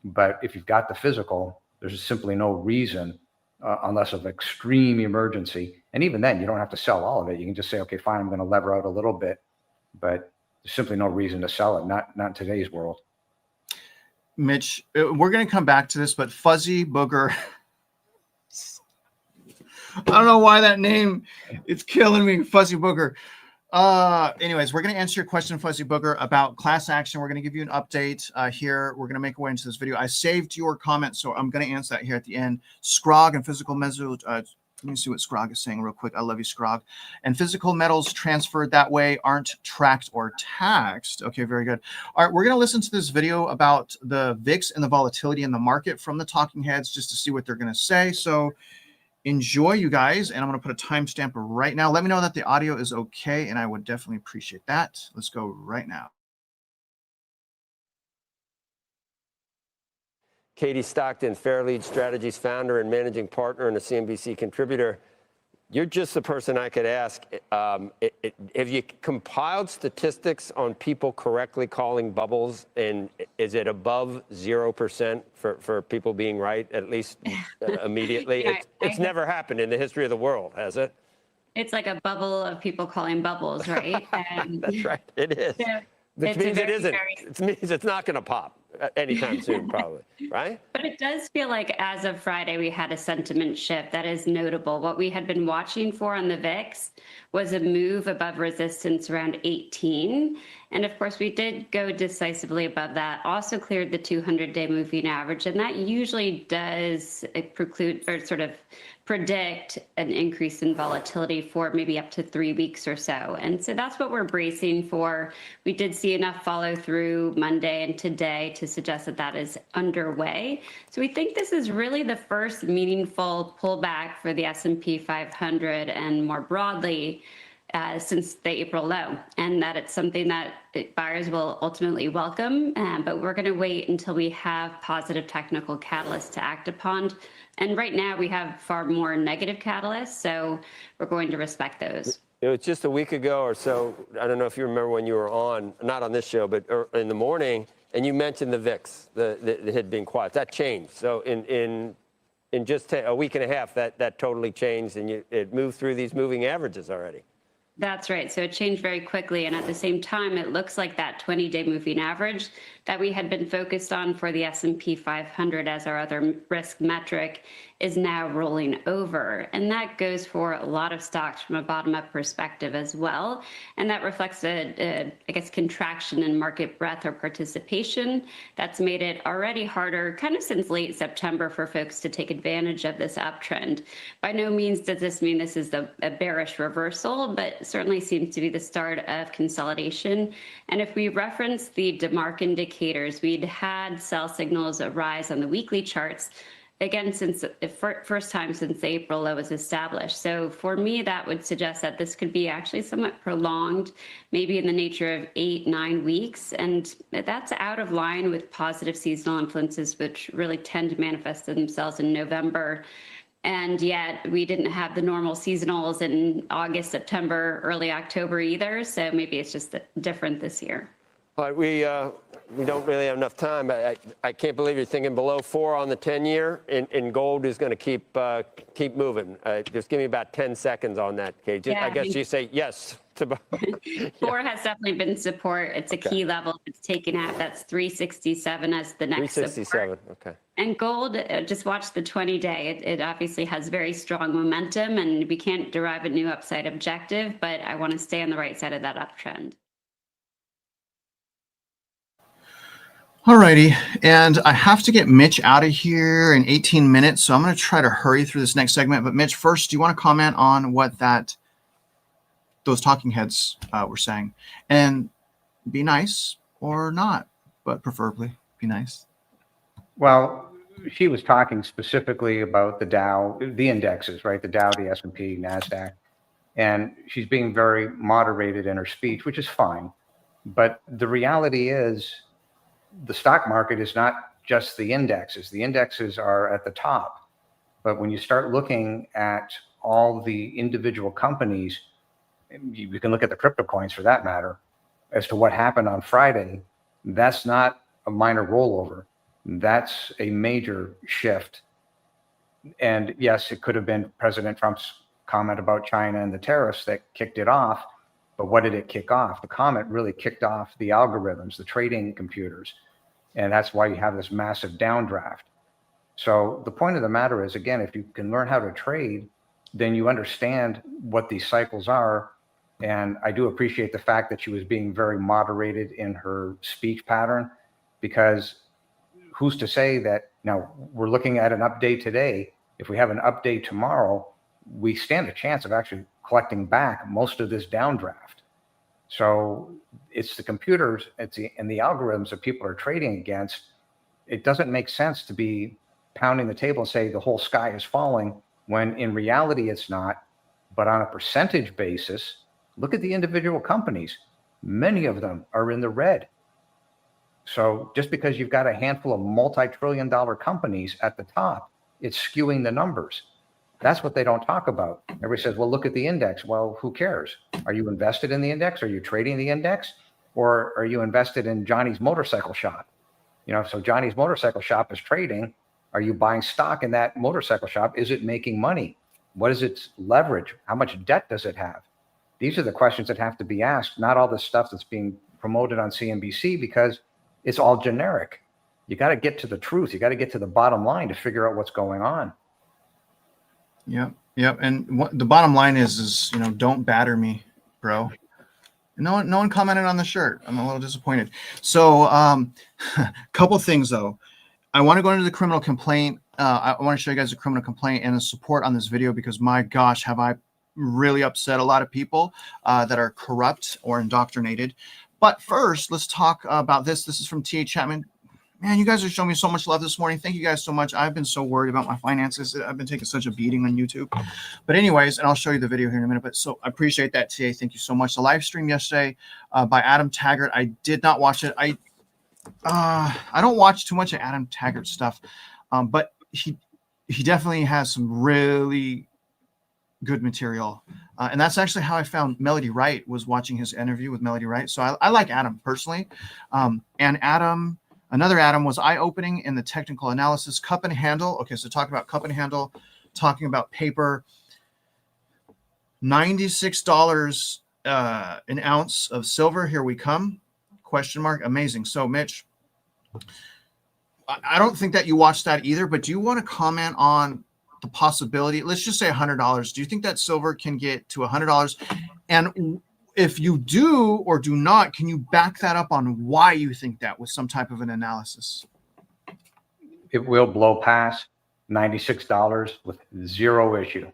But if you've got the physical, there's simply no reason, unless of extreme emergency. And even then, you don't have to sell all of it. You can just say, okay, fine, I'm going to lever out a little bit. But there's simply no reason to sell it, not in today's world. Mitch, we're going to come back to this, but Fuzzy Booger. I don't know why that name, it's killing me, Fuzzy Booger. Anyways, we're going to answer your question, Fuzzy Booger, about class action. We're going to give you an update here. We're going to make our way into this video. I saved your comment, so I'm going to answer that here at the end. Scrog and physical metals. Let me see what Scrog is saying real quick. I love you, Scrog. And physical metals transferred that way aren't tracked or taxed. Okay, very good. All right, we're going to listen to this video about the VIX and the volatility in the market from the talking heads, just to see what they're going to say. So enjoy, you guys, and I'm going to put a timestamp right now. Let me know that the audio is okay, and I would definitely appreciate that. Let's go right now. Katie Stockton, Fairlead Strategies founder and managing partner and a CNBC contributor. You're just the person I could ask. Have you compiled statistics on people correctly calling bubbles? And is it above 0% for people being right, at least immediately? Yeah, it's never happened in the history of the world, has it? It's like a bubble of people calling bubbles, right? And that's right. It is. So which means it isn't. It means it's not going to pop anytime soon, probably, right? But it does feel like as of Friday, we had a sentiment shift that is notable. What we had been watching for on the VIX was a move above resistance around 18. And of course, we did go decisively above that, also cleared the 200-day moving average. And that usually does preclude or sort of predict an increase in volatility for maybe up to 3 weeks or so. And so that's what we're bracing for. We did see enough follow through Monday and today to suggest that that is underway. So we think this is really the first meaningful pullback for the S&P 500 and more broadly since the April low, and that it's something that buyers will ultimately welcome. But we're going to wait until we have positive technical catalysts to act upon. And right now we have far more negative catalysts, so we're going to respect those. It was just a week ago or so. I don't know if you remember when you were on, not on this show, but in the morning, and you mentioned the VIX that had been quiet. That changed. So in just a week and a half, that totally changed, and it moved through these moving averages already. That's right. So it changed very quickly. And at the same time, it looks like that 20-day moving average that we had been focused on for the S&P 500 as our other risk metric is now rolling over. And that goes for a lot of stocks from a bottom-up perspective as well. And that reflects I guess, contraction in market breadth or participation. That's made it already harder, kind of since late September, for folks to take advantage of this uptrend. By no means does this mean this is a bearish reversal, but certainly seems to be the start of consolidation. And if we reference the DeMark indicators, we'd had sell signals arise on the weekly charts, again, since the first time since the April low was established. So for me, that would suggest that this could be actually somewhat prolonged, maybe in the nature of 8-9 weeks. And that's out of line with positive seasonal influences, which really tend to manifest themselves in November. And yet we didn't have the normal seasonals in August, September, early October either. So maybe it's just different this year. But we don't really have enough time. I can't believe you're thinking below 4 on the 10-year, and gold is going to keep moving. Just give me about 10 seconds on that, Kate. Yeah, I guess you say yes to both. 4 has definitely been support. It's a key level. It's taken out. That's 367 as the next 367. support. Okay. And gold, just watch the 20-day. It obviously has very strong momentum, and we can't derive a new upside objective, but I want to stay on the right side of that uptrend. All righty, and I have to get Mitch out of here in 18 minutes, so I'm going to try to hurry through this next segment. But Mitch, first, do you want to comment on what those talking heads were saying? And be nice or not, but preferably be nice. Well, she was talking specifically about the Dow, the indexes, right? The Dow, the S&P, NASDAQ. And she's being very moderated in her speech, which is fine. But the reality is, the stock market is not just the indexes. The indexes are at the top. But when you start looking at all the individual companies, you can look at the crypto coins for that matter, as to what happened on Friday, that's not a minor rollover. That's a major shift. And yes, it could have been President Trump's comment about China and the tariffs that kicked it off. But what did it kick off? The comment really kicked off the algorithms, the trading computers. And that's why you have this massive downdraft. So the point of the matter is, again, if you can learn how to trade, then you understand what these cycles are. And I do appreciate the fact that she was being very moderated in her speech pattern, because who's to say that, now we're looking at an update today. If we have an update tomorrow, we stand a chance of actually collecting back most of this downdraft. So it's the computers, and the algorithms that people are trading against. It doesn't make sense to be pounding the table and say the whole sky is falling, when in reality it's not. But on a percentage basis, look at the individual companies. Many of them are in the red. So just because you've got a handful of multi-trillion-dollar companies at the top, it's skewing the numbers. That's what they don't talk about. Everybody says, well, look at the index. Well, who cares? Are you invested in the index? Are you trading the index? Or are you invested in Johnny's motorcycle shop? So Johnny's motorcycle shop is trading. Are you buying stock in that motorcycle shop? Is it making money? What is its leverage? How much debt does it have? These are the questions that have to be asked, not all the stuff that's being promoted on CNBC, because it's all generic. You got to get to the truth. You got to get to the bottom line to figure out what's going on. Yep. And the bottom line is don't batter me, bro. No one commented on the shirt. I'm a little disappointed. So, couple things though. I want to go into the criminal complaint. I want to show you guys a criminal complaint and the support on this video, because my gosh, have I really upset a lot of people that are corrupt or indoctrinated. But first, let's talk about this. This is from T.A. Chapman. Man, you guys are showing me so much love this morning. Thank you guys so much. I've been so worried about my finances. I've been taking such a beating on YouTube. But anyways, and I'll show you the video here in a minute. But so I appreciate that, TA. Thank you so much. The live stream yesterday by Adam Taggart. I did not watch it. I don't watch too much of Adam Taggart stuff, but he definitely has some really good material. And that's actually how I found Melody Wright, was watching his interview with Melody Wright. So I like Adam personally. And Adam... Another Adam was eye-opening in the technical analysis. Cup and handle. Okay, so talking about cup and handle, talking about paper. $96 an ounce of silver. Here we come. Question mark. Amazing. So, Mitch, I don't think that you watched that either, but do you want to comment on the possibility? Let's just say $100. Do you think that silver can get to $100? And if you do or do not, can you back that up on why you think that with some type of an analysis? It will blow past $96 with zero issue.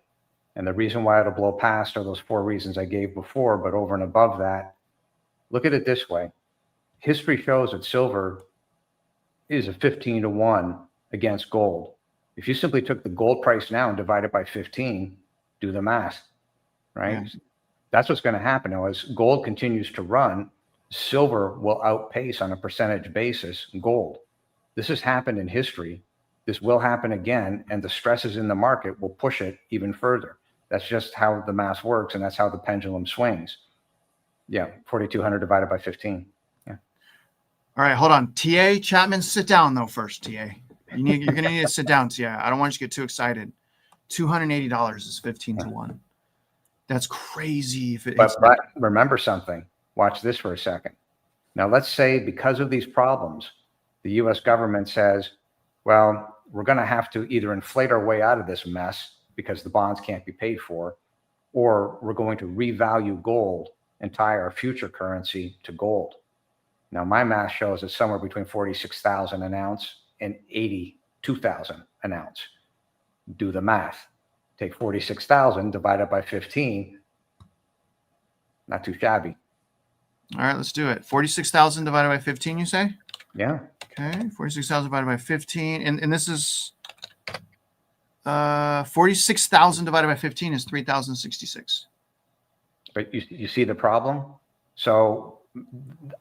And the reason why it'll blow past are those 4 reasons I gave before, but over and above that, look at it this way. History shows that silver is a 15-to-1 against gold. If you simply took the gold price now and divided by 15, do the math, right? Yeah. That's what's going to happen now. As gold continues to run, silver will outpace on a percentage basis gold. This has happened in history. This will happen again, and the stresses in the market will push it even further. That's just how the math works, and that's how the pendulum swings. Yeah, 4,200 divided by 15. Yeah. All right, hold on. TA Chapman, sit down though first. TA, you're going to need to sit down. TA, I don't want you to get too excited. $280 is 15-to-1. That's crazy. But remember something. Watch this for a second. Now, let's say because of these problems, the U.S. government says, well, we're going to have to either inflate our way out of this mess because the bonds can't be paid for, or we're going to revalue gold and tie our future currency to gold. Now, my math shows it's somewhere between 46,000 an ounce and 82,000 an ounce. Do the math. Take 46,000 divided by 15. Not too shabby. All right, let's do it. 46,000 divided by 15, you say? Yeah. Okay, 46,000 divided by 15. And this is 46,000 divided by 15 is 3,066. But you see the problem? So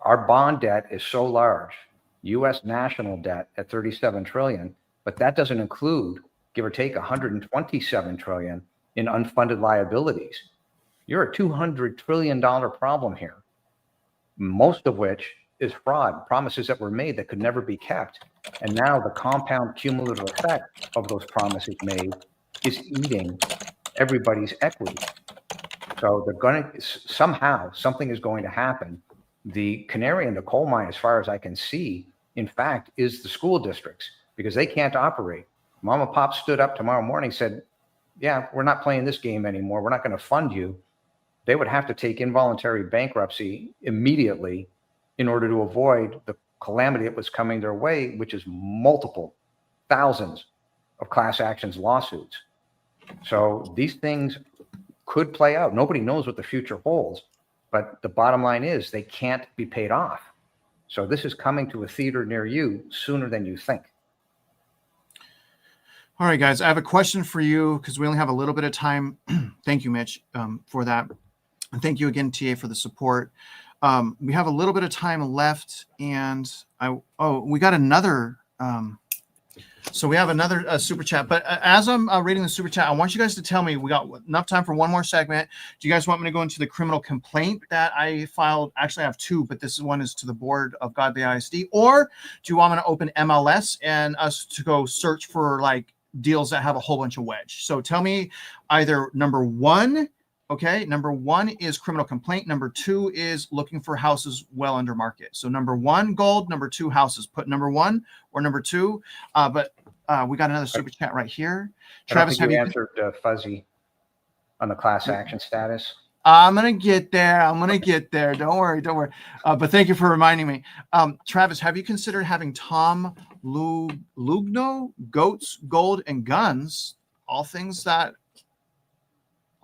our bond debt is so large, U.S. national debt at 37 trillion, but that doesn't include, give or take, 127 trillion in unfunded liabilities. You're a $200 trillion problem here, most of which is fraud, promises that were made that could never be kept. And now the compound cumulative effect of those promises made is eating everybody's equity. So they're going to, somehow, something is going to happen. The canary in the coal mine, as far as I can see, in fact, is the school districts, because they can't operate. Mom and Pop stood up tomorrow morning, said, yeah, we're not playing this game anymore. We're not going to fund you. They would have to take involuntary bankruptcy immediately in order to avoid the calamity that was coming their way, which is multiple thousands of class actions lawsuits. So these things could play out. Nobody knows what the future holds, but the bottom line is they can't be paid off. So this is coming to a theater near you sooner than you think. All right, guys, I have a question for you because we only have a little bit of time. Thank you, Mitch, for that. And thank you again, TA, for the support. We have a little bit of time left, and we got another. So we have another super chat. But as I'm reading the super chat, I want you guys to tell me, we got enough time for one more segment. Do you guys want me to go into the criminal complaint that I filed? Actually, I have 2, but this one is to the board of Godly ISD. Or do you want me to open MLS and us to go search for like deals that have a whole bunch of wedge? So tell me either number 1. Okay, number 1 is criminal complaint. Number 2 is looking for houses well under market. So number 1, gold. Number 2, houses. Put number 1 or number 2. But we got another super chat right here. Travis, have you answered Fuzzy on the class action status? I'm gonna get there. I'm gonna get there. Don't worry. Don't worry. But thank you for reminding me. Travis, have you considered having Tom Lugno, Goats, Gold, and Guns? All things that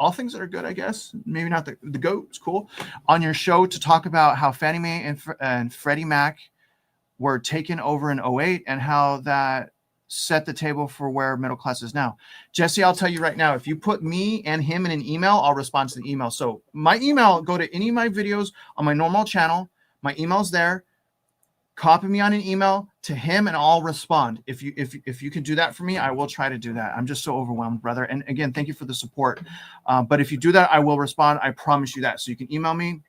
are good, I guess. Maybe not the GOAT's cool. On your show to talk about how Fannie Mae and Freddie Mac were taken over in 08 and how that set the table for where middle class is now. Jesse, I'll tell you right now, if you put me and him in an email, I'll respond to the email. So my email, go to any of my videos on my normal channel. My email's there. Copy me on an email to him and I'll respond. If you can do that for me, I will try to do that. I'm just so overwhelmed, brother. And again, thank you for the support. But if you do that, I will respond. I promise you that. So you can email me,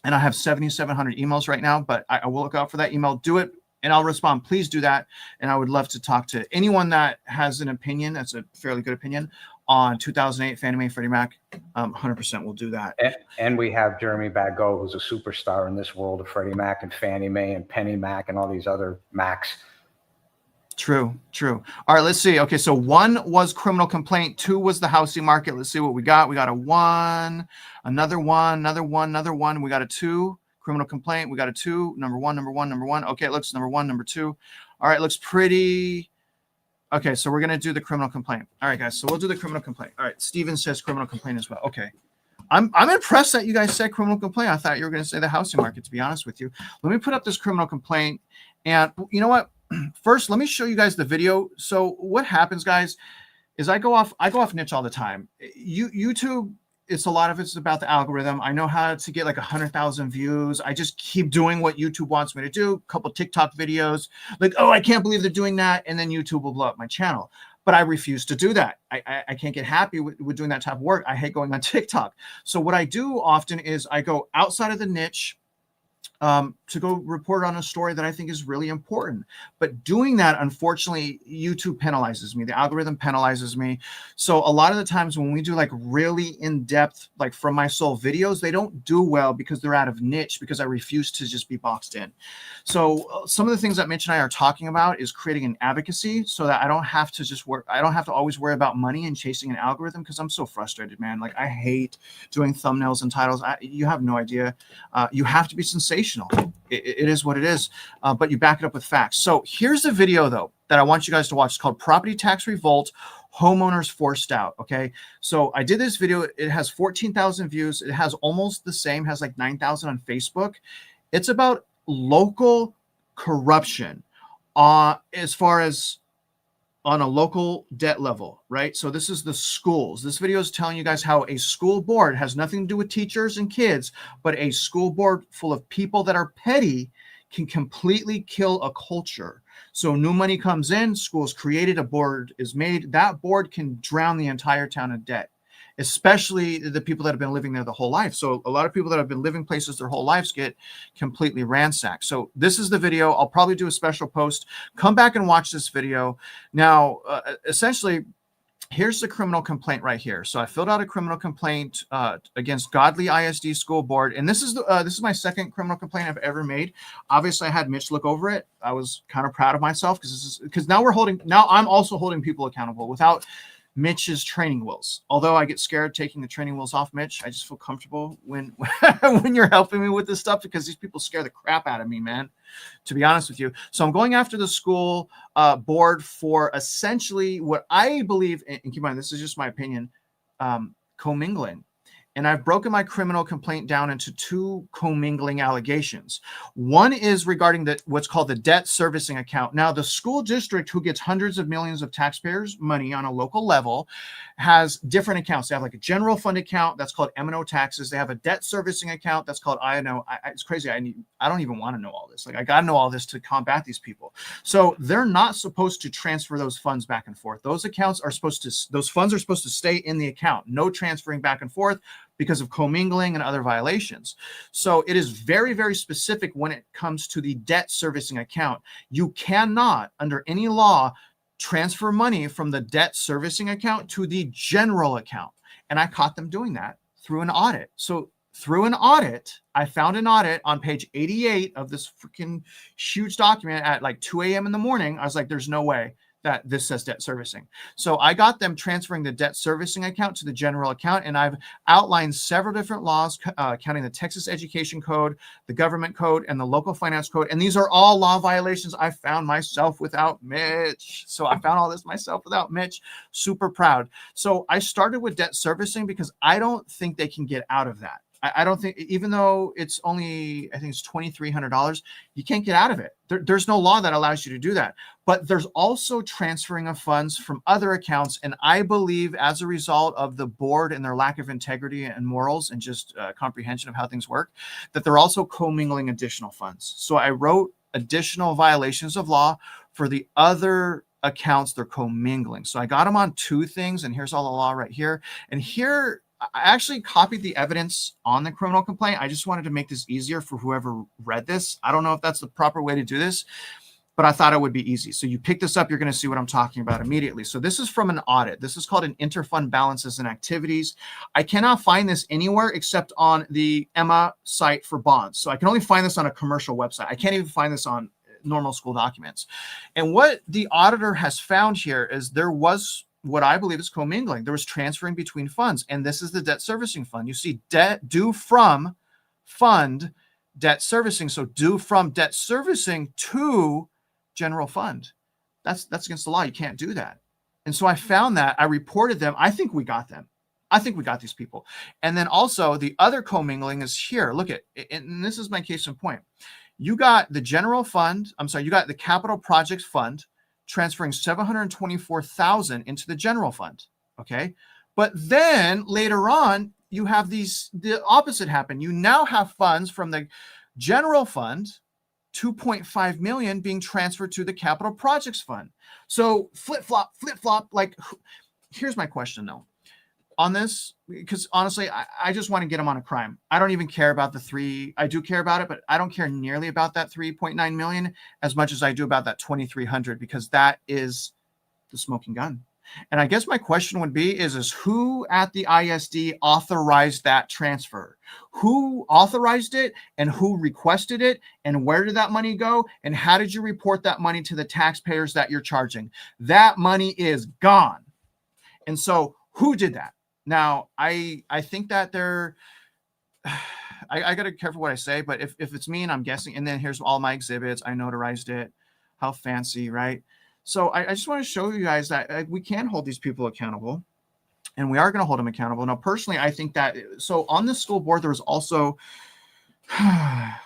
and I have 7,700 emails right now, but I will look out for that email. Do it and I'll respond. Please do that. And I would love to talk to anyone that has an opinion. That's a fairly good opinion on 2008 Fannie Mae, Freddie Mac. 100% will do that. And we have Jeremy Bagot, who's a superstar in this world of Freddie Mac and Fannie Mae and Penny Mac and all these other Macs. True. All right, let's see. Okay, so 1 was criminal complaint. 2 was the housing market. Let's see what we got. We got a 1, another 1, another 1, another 1. We got a 2. Criminal complaint. We got a 2. Number 1, number 1, number 1. Okay, it looks number 1, number 2. All right, looks pretty. Okay, so we're going to do the criminal complaint. All right, guys, so we'll do the criminal complaint. All right, Steven says criminal complaint as well. Okay. I'm impressed that you guys said criminal complaint. I thought you were going to say the housing market, to be honest with you. Let me put up this criminal complaint. And you know what? First, let me show you guys the video. So what happens, guys, is I go off niche all the time. YouTube, it's about the algorithm. I know how to get like 100,000 views. I just keep doing what YouTube wants me to do. A couple TikTok videos, like, oh, I can't believe they're doing that. And then YouTube will blow up my channel. But I refuse to do that. I can't get happy with doing that type of work. I hate going on TikTok. So what I do often is I go outside of the niche to go report on a story that I think is really important. But doing that, unfortunately, YouTube penalizes me. The algorithm penalizes me. So a lot of the times when we do like really in-depth, like from my soul videos, they don't do well because they're out of niche, because I refuse to just be boxed in. So some of the things that Mitch and I are talking about is creating an advocacy so that I don't have to just work. I don't have to always worry about money and chasing an algorithm, because I'm so frustrated, man. Like, I hate doing thumbnails and titles. You have no idea. You have to be sensational. It is what it is, but you back it up with facts. So here's the video, though, that I want you guys to watch. It's called Property Tax Revolt, Homeowners Forced Out. Okay, so I did this video. It has 14,000 views. It has almost the same, has like 9,000 on Facebook. It's about local corruption as far as on a local debt level, right? So this is the schools. This video is telling you guys how a school board has nothing to do with teachers and kids, but a school board full of people that are petty can completely kill a culture. So new money comes in, schools created, a board is made. That board can drown the entire town in debt, especially the people that have been living there the whole life. So a lot of people that have been living places their whole lives get completely ransacked. So this is the video. I'll probably do a special post. Come back and watch this video. Now, essentially, here's the criminal complaint right here. So I filled out a criminal complaint against Godly ISD School Board. And this is my second criminal complaint I've ever made. Obviously, I had Mitch look over it. I was kind of proud of myself because now I'm also holding people accountable without Mitch's training wheels. Although I get scared taking the training wheels off Mitch, I just feel comfortable when when you're helping me with this stuff, because these people scare the crap out of me, man, to be honest with you. So I'm going after the school board for essentially what I believe, and keep in mind, this is just my opinion, commingling. And I've broken my criminal complaint down into 2 commingling allegations. One is regarding what's called the debt servicing account. Now, the school district, who gets hundreds of millions of taxpayers' money on a local level, has different accounts. They have like a general fund account that's called M&O taxes. They have a debt servicing account that's called I&O. It's crazy. I don't even want to know all this. Like, I got to know all this to combat these people. So they're not supposed to transfer those funds back and forth. Those funds are supposed to stay in the account. No transferring back and forth, because of commingling and other violations. So it is very, very specific when it comes to the debt servicing account. You cannot, under any law, transfer money from the debt servicing account to the general account. And I caught them doing that through an audit. So through an audit, I found an audit on page 88 of this freaking huge document at like 2 a.m. in the morning. I was like, there's no way. that this says debt servicing. So I got them transferring the debt servicing account to the general account, and I've outlined several different laws, counting the Texas Education Code, the Government Code, and the Local Finance Code. And these are all law violations I found myself without Mitch. So I found all this myself without Mitch. Super proud. So I started with debt servicing because I don't think they can get out of that. I don't think, even though it's only, I think it's $2,300, you can't get out of it. There's no law that allows you to do that. But there's also transferring of funds from other accounts. And I believe as a result of the board and their lack of integrity and morals and just comprehension of how things work, that they're also commingling additional funds. So I wrote additional violations of law for the other accounts they're commingling. So I got them on two things, and here's all the law right here. And here, I actually copied the evidence on the criminal complaint. I just wanted to make this easier for whoever read this. I don't know if that's the proper way to do this, but I thought it would be easy. So you pick this up, you're going to see what I'm talking about immediately. So this is from an audit. This is called an interfund balances and activities. I cannot find this anywhere except on the EMA site for bonds. So I can only find this on a commercial website. I can't even find this on normal school documents. And what the auditor has found here is there was what I believe is commingling. There was transferring between funds, and this is the debt servicing fund. You see debt due from fund debt servicing. So due from debt servicing to general fund. That's against the law. You can't do that. And so I found that. I reported them. I think we got them. I think we got these people. And then also the other commingling is here. Look at, and this is my case in point. You got the general fund. I'm sorry. You got the capital projects fund transferring $724,000 into the general fund. Okay. But then later on, you have the opposite happen. You now have funds from the general fund, 2.5 million being transferred to the capital projects fund. So flip flop, like, here's my question though. On this, because honestly, I just want to get them on a crime. I don't even care about the three. I do care about it, but I don't care nearly about that 3.9 million as much as I do about that 2,300, because that is the smoking gun. And I guess my question would be is who at the ISD authorized that transfer? Who authorized it and who requested it? And where did that money go? And how did you report that money to the taxpayers that you're charging? That money is gone. And so who did that? Now, I think that I got to be careful what I say, but if it's me and I'm guessing, and then here's all my exhibits, I notarized it, how fancy, right? So I just want to show you guys that we can hold these people accountable, and we are going to hold them accountable. Now, personally, I think that, so on the school board, there was also,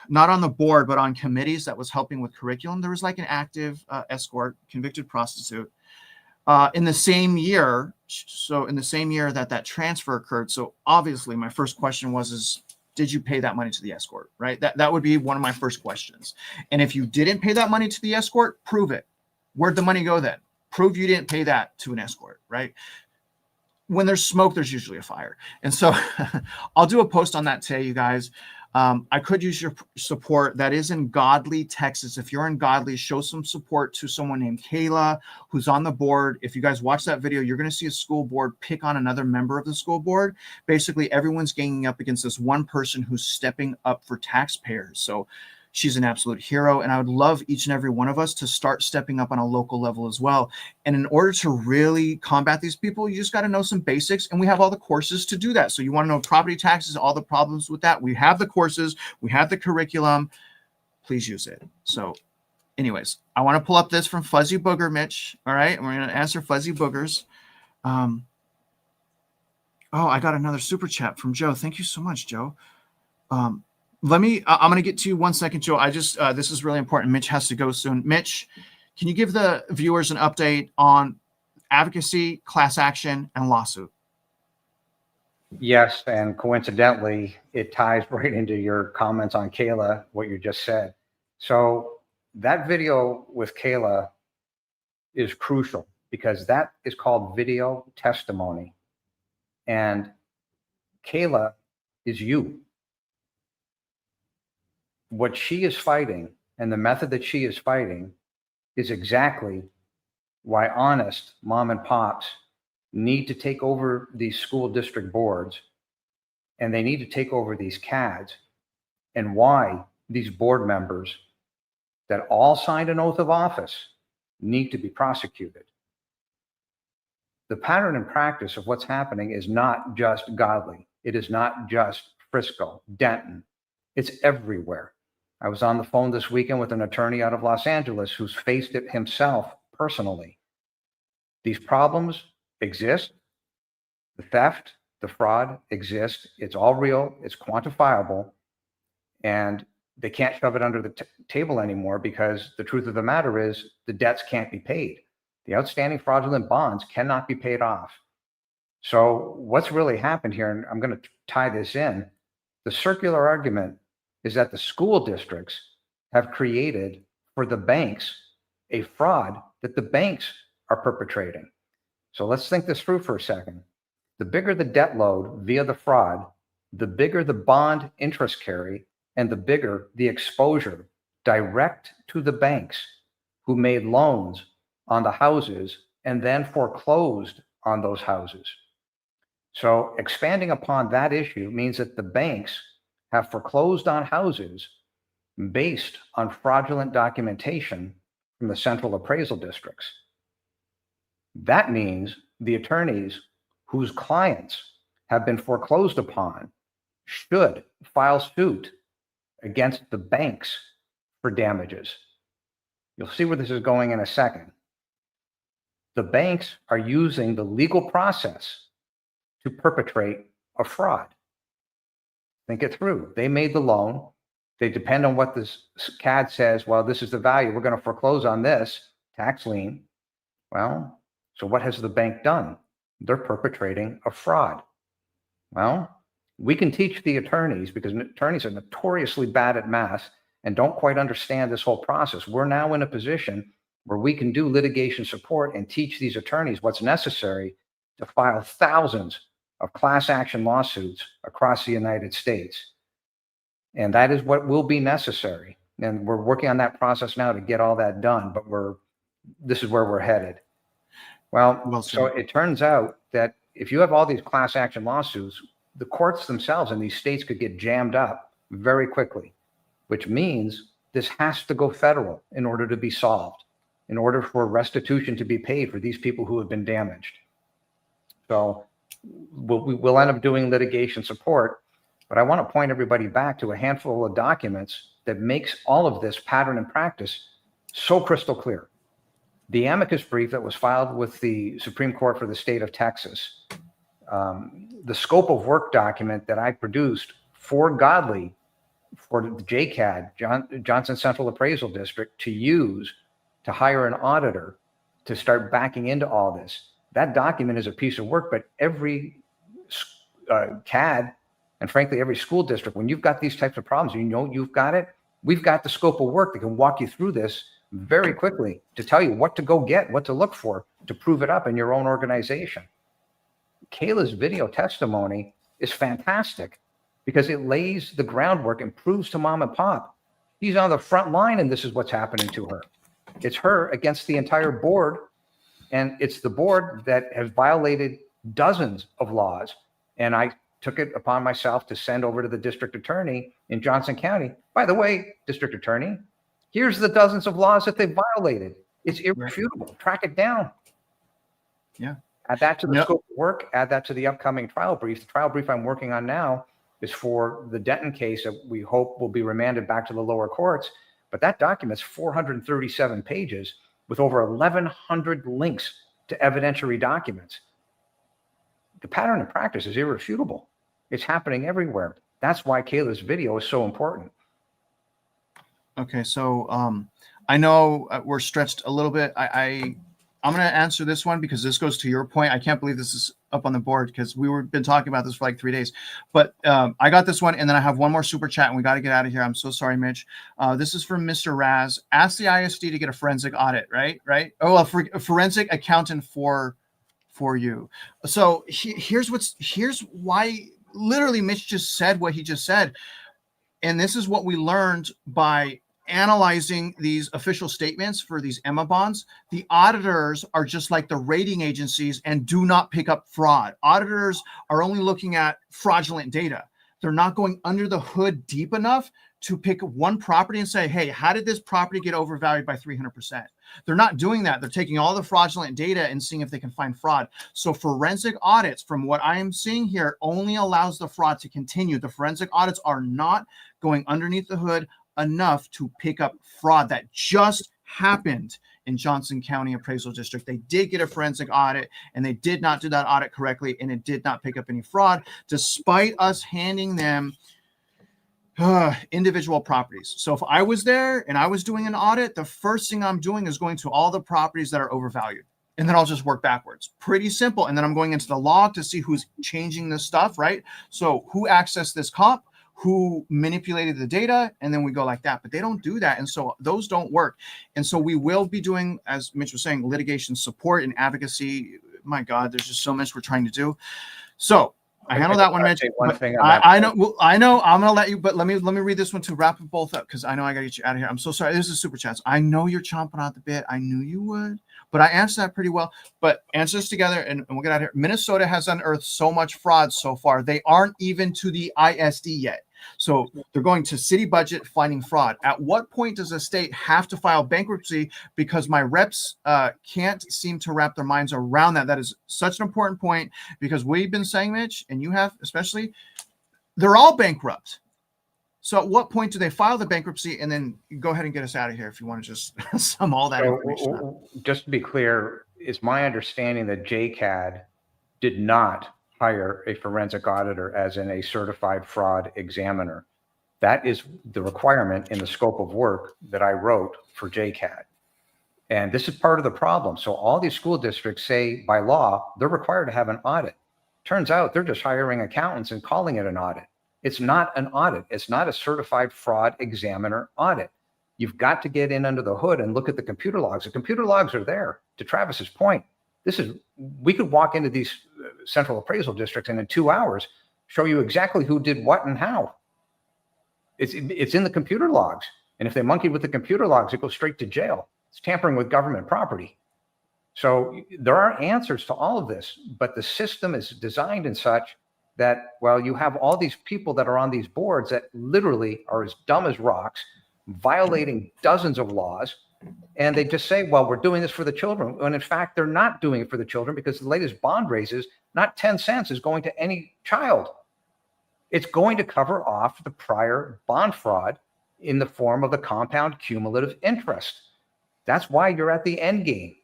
not on the board, but on committees that was helping with curriculum, there was like an active escort, convicted prostitute. In the same year, so in the same year that transfer occurred, so obviously my first question was, did you pay that money to the escort, right? That would be one of my first questions. And if you didn't pay that money to the escort, prove it. Where'd the money go then? Prove you didn't pay that to an escort, right? When there's smoke, there's usually a fire. And so I'll do a post on that today, you guys. I could use your support. That is in Godly, Texas. If you're in Godly, show some support to someone named Kayla, who's on the board. If you guys watch that video, you're going to see a school board pick on another member of the school board. Basically, everyone's ganging up against this one person who's stepping up for taxpayers. So she's an absolute hero. And I would love each and every one of us to start stepping up on a local level as well. And in order to really combat these people, you just got to know some basics. And we have all the courses to do that. So you want to know property taxes, all the problems with that. We have the courses, we have the curriculum. Please use it. So anyways, I want to pull up this from Fuzzy Booger, Mitch. All right. And we're going to answer Fuzzy Boogers. Oh, I got another super chat from Joe. Thank you so much, Joe. I'm going to get to you 1 second, Joe. This is really important. Mitch has to go soon. Mitch, can you give the viewers an update on advocacy, class action, and lawsuit? Yes, and coincidentally, it ties right into your comments on Kayla, what you just said. So that video with Kayla is crucial because that is called video testimony. And Kayla is you. What she is fighting and the method that she is fighting is exactly why honest mom and pops need to take over these school district boards, and they need to take over these CADs, and why these board members that all signed an oath of office need to be prosecuted. the pattern and practice of what's happening is not just Godly. It is not just Frisco, Denton. It's everywhere. I was on the phone this weekend with an attorney out of Los Angeles who's faced it himself personally. These problems exist. The theft, the fraud exists. It's all real. It's quantifiable. And they can't shove it under the table anymore because the truth of the matter is the debts can't be paid. The outstanding fraudulent bonds cannot be paid off. So what's really happened here, and I'm going to tie this in, the circular argument is that the school districts have created for the banks a fraud that the banks are perpetrating. So let's think this through for a second. The bigger the debt load via the fraud, the bigger the bond interest carry, and the bigger the exposure direct to the banks who made loans on the houses and then foreclosed on those houses. So expanding upon that issue means that the banks have foreclosed on houses based on fraudulent documentation from the central appraisal districts. That means the attorneys whose clients have been foreclosed upon should file suit against the banks for damages. You'll see where this is going in a second. The banks are using the legal process to perpetrate a fraud. Think it through. They made the loan. They depend on what this CAD says. Well, this is the value. We're going to foreclose on this tax lien. Well, so what has the bank done? They're perpetrating a fraud. Well, we can teach the attorneys because attorneys are notoriously bad at math and don't quite understand this whole process. We're now in a position where we can do litigation support and teach these attorneys what's necessary to file thousands of class action lawsuits across the United States. And that is what will be necessary. And we're working on that process now to get all that done, but this is where we're headed. Well, so it turns out that if you have all these class action lawsuits, the courts themselves in these states could get jammed up very quickly, which means this has to go federal in order to be solved, in order for restitution to be paid for these people who have been damaged. So we'll end up doing litigation support, but I want to point everybody back to a handful of documents that makes all of this pattern and practice so crystal clear. The amicus brief that was filed with the Supreme Court for the state of Texas, the scope of work document that I produced for Godly, for the JCAD, Johnson Central Appraisal District, to use to hire an auditor to start backing into all this. That document is a piece of work, but every CAD and frankly, every school district, when you've got these types of problems, you know you've got it, we've got the scope of work that can walk you through this very quickly to tell you what to go get, what to look for to prove it up in your own organization. Kayla's video testimony is fantastic because it lays the groundwork and proves to mom and pop she's on the front line and this is what's happening to her. It's her against the entire board, and it's the board that has violated dozens of laws. And I took it upon myself to send over to the district attorney in Johnson County. By the way, district attorney, here's the dozens of laws that they've violated. It's irrefutable. Right. Track it down. Yeah. Add that to the scope of work. Add that to the upcoming trial brief. The trial brief I'm working on now is for the Denton case that we hope will be remanded back to the lower courts. But that document's 437 pages with over 1,100 links to evidentiary documents. The pattern and practice is irrefutable. It's happening everywhere. That's why Kayla's video is so important. Okay, so I know we're stretched a little bit. I'm going to answer this one because this goes to your point. I can't believe this is up on the board because been talking about this for like 3 days. But I got this one, and then I have one more super chat, and we got to get out of here. I'm so sorry, Mitch. This is from Mr. Raz. Ask the ISD to get a forensic audit, right? Oh, a forensic accountant for you. So here's why literally Mitch just said what he just said. And this is what we learned by analyzing these official statements for these Emma bonds. The auditors are just like the rating agencies and do not pick up fraud. Auditors are only looking at fraudulent data. they're not going under the hood deep enough to pick one property and say, hey, how did this property get overvalued by 300%? They're not doing that. They're taking all the fraudulent data and seeing if they can find fraud. So forensic audits, from what I am seeing here, only allows the fraud to continue. The forensic audits are not going underneath the hood enough to pick up fraud that just happened in Johnson County Appraisal District. They did get a forensic audit, and they did not do that audit correctly, and it did not pick up any fraud, despite us handing them individual properties. So if I was there and I was doing an audit, the first thing I'm doing is going to all the properties that are overvalued. And then I'll just work backwards. Pretty simple. And then I'm going into the log to see who's changing this stuff, right? So who accessed this comp, who manipulated the data, and then we go like that. But they don't do that. And so those don't work. And so we will be doing, as Mitch was saying, litigation support and advocacy. My God, there's just so much we're trying to do. So I handle that one, Mitch. I know. Well, I know. I'm gonna let you, but let me read this one to wrap it both up, because I know I gotta get you out of here. I'm so sorry. This is super chats. I know you're chomping at the bit. I knew you would, but I answered that pretty well. But answer this together, and we'll get out of here. Minnesota has unearthed so much fraud so far. They aren't even to the ISD yet. So they're going to city budget, finding fraud. At what point does a state have to file bankruptcy? Because my reps can't seem to wrap their minds around that. That is such an important point, because we've been saying, Mitch, and you have especially, they're all bankrupt. So at what point do they file the bankruptcy? And then go ahead and get us out of here if you want to just sum all that information up. Just to be clear, it's my understanding that JCAD did not hire a forensic auditor as in a certified fraud examiner. That is the requirement in the scope of work that I wrote for JCAD. And this is part of the problem. So all these school districts say by law, they're required to have an audit. Turns out they're just hiring accountants and calling it an audit. It's not an audit. It's not a certified fraud examiner audit. You've got to get in under the hood and look at the computer logs. The computer logs are there. To Travis's point, we could walk into these central appraisal districts and in 2 hours show you exactly who did what and how. It's in the computer logs. And if they monkeyed with the computer logs, it goes straight to jail. It's tampering with government property. So there are answers to all of this, but the system is designed in such that, well, you have all these people that are on these boards that literally are as dumb as rocks, violating dozens of laws. And they just say, well, we're doing this for the children. When in fact, they're not doing it for the children, because the latest bond raises, not 10 cents is going to any child. It's going to cover off the prior bond fraud in the form of the compound cumulative interest. That's why you're at the end game.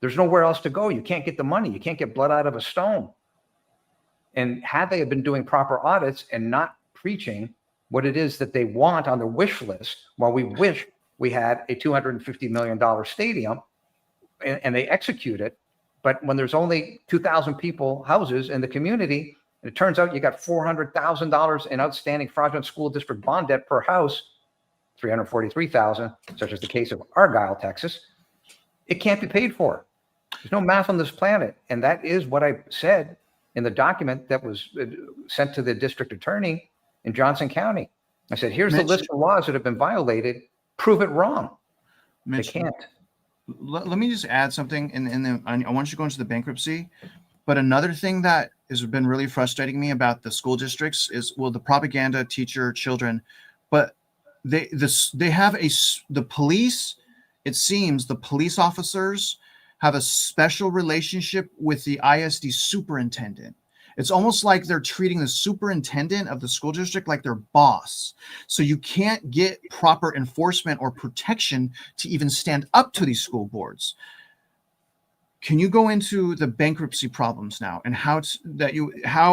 There's nowhere else to go. You can't get the money. You can't get blood out of a stone. And had they been doing proper audits and not preaching what it is that they want on their wish list, while we wish we had a $250 million stadium, and they execute it. But when there's only 2,000 people, houses in the community, and it turns out you got $400,000 in outstanding fraudulent school district bond debt per house, $343,000, such as the case of Argyle, Texas, it can't be paid for. There's no math on this planet. And that is what I said in the document that was sent to the district attorney in Johnson County. I said, here's the list of laws that have been violated. Prove it wrong. They can't. Let me just add something, and then I want you to go into the bankruptcy. But another thing that has been really frustrating me about the school districts is, well, the propaganda, teacher, children, but the police. It seems the police officers have a special relationship with the ISD superintendent. It's almost like they're treating the superintendent of the school district like their boss. So you can't get proper enforcement or protection to even stand up to these school boards. Can you go into the bankruptcy problems now, and how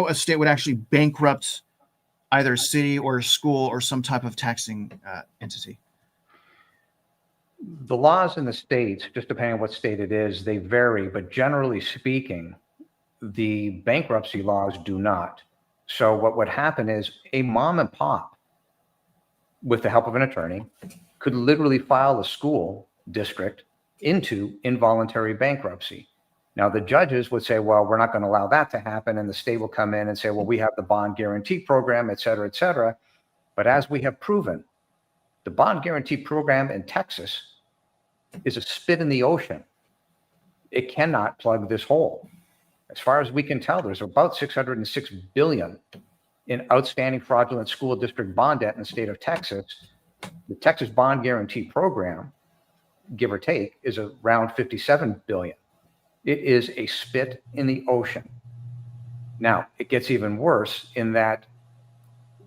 a state would actually bankrupt either a city or a school or some type of taxing entity? The laws in the states, just depending on what state it is, they vary, but generally speaking, the bankruptcy laws do not. So what would happen is a mom and pop, with the help of an attorney, could literally file a school district into involuntary bankruptcy. Now, the judges would say, well, we're not going to allow that to happen. And the state will come in and say, well, we have the bond guarantee program, et cetera, et cetera. But as we have proven, the bond guarantee program in Texas is a spit in the ocean. It cannot plug this hole. As far as we can tell, there's about $606 billion in outstanding fraudulent school district bond debt in the state of Texas. The Texas Bond Guarantee Program, give or take, is around $57 billion. It is a spit in the ocean. Now, it gets even worse in that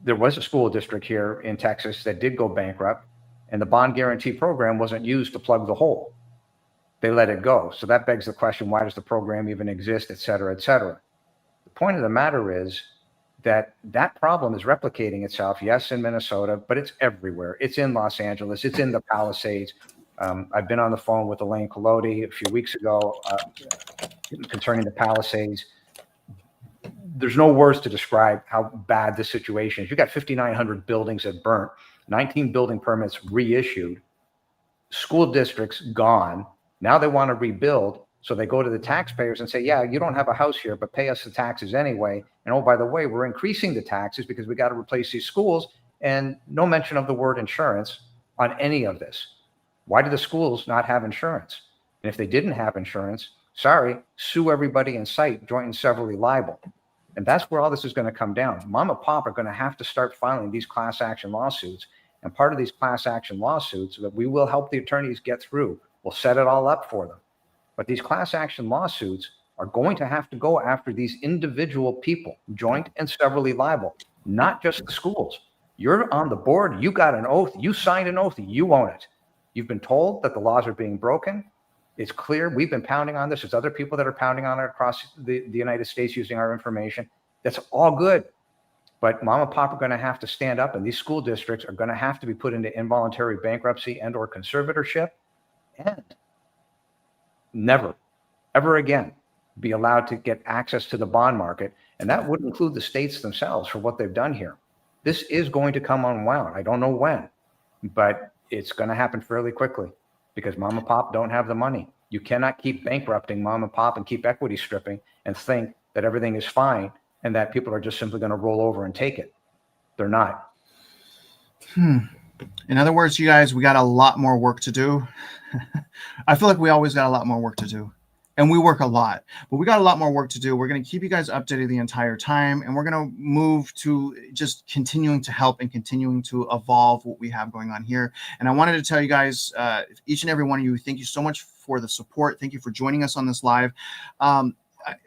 there was a school district here in Texas that did go bankrupt, and the bond guarantee program wasn't used to plug the hole. They let it go. So that begs the question, why does the program even exist, et cetera, et cetera? The point of the matter is that that problem is replicating itself, yes, in Minnesota, but it's everywhere. It's in Los Angeles. It's in the Palisades. I've been on the phone with Elaine Colodi a few weeks ago concerning the Palisades. There's no words to describe how bad the situation is. You got 5,900 buildings that burnt, 19 building permits reissued, school districts gone. Now they want to rebuild. So they go to the taxpayers and say, yeah, you don't have a house here, but pay us the taxes anyway. And oh, by the way, we're increasing the taxes because we got to replace these schools. And no mention of the word insurance on any of this. Why do the schools not have insurance? And if they didn't have insurance, sorry, sue everybody in sight, joint and severally liable. And that's where all this is going to come down. Mom and pop are going to have to start filing these class action lawsuits. And part of these class action lawsuits that we will help the attorneys get through, we'll set it all up for them. But these class action lawsuits are going to have to go after these individual people, joint and severally liable, not just the schools. You're on the board. You got an oath. You signed an oath. You own it. You've been told that the laws are being broken. It's clear. We've been pounding on this. There's other people that are pounding on it across the United States using our information. That's all good. But mom and pop are going to have to stand up, and these school districts are going to have to be put into involuntary bankruptcy and or conservatorship, and never, ever again be allowed to get access to the bond market. And that would include the states themselves for what they've done here. This is going to come unwound. I don't know when, but it's going to happen fairly quickly because mom and pop don't have the money. You cannot keep bankrupting mom and pop and keep equity stripping and think that everything is fine and that people are just simply going to roll over and take it. They're not. In other words, you guys, we got a lot more work to do. I feel like we always got a lot more work to do. And we work a lot, but we got a lot more work to do. We're going to keep you guys updated the entire time. And we're going to move to just continuing to help and continuing to evolve what we have going on here. And I wanted to tell you guys, each and every one of you, thank you so much for the support. Thank you for joining us on this live.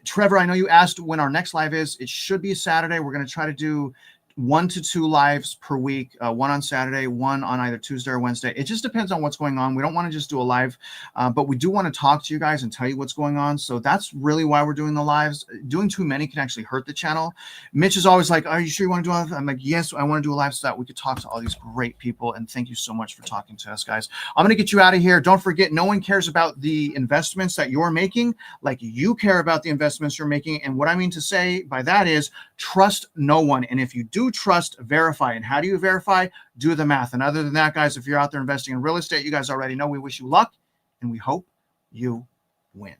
Trevor, I know you asked when our next live is. It should be Saturday. We're going to try to do 1 to 2 lives per week, one on Saturday, one on either Tuesday or Wednesday. It just depends on what's going on. We don't want to just do a live, but we do want to talk to you guys and tell you what's going on. So that's really why we're doing the lives. Doing too many can actually hurt the channel. Mitch is always like, are you sure you want to do it? I'm like, yes, I want to do a live so that we could talk to all these great people. And thank you so much for talking to us, guys. I'm going to get you out of here. Don't forget, no one cares about the investments that you're making like you care about the investments you're making. And what I mean to say by that is trust no one. And if you do trust, verify. And how do you verify? Do the math. And other than that, guys, if you're out there investing in real estate, you guys already know we wish you luck and we hope you win.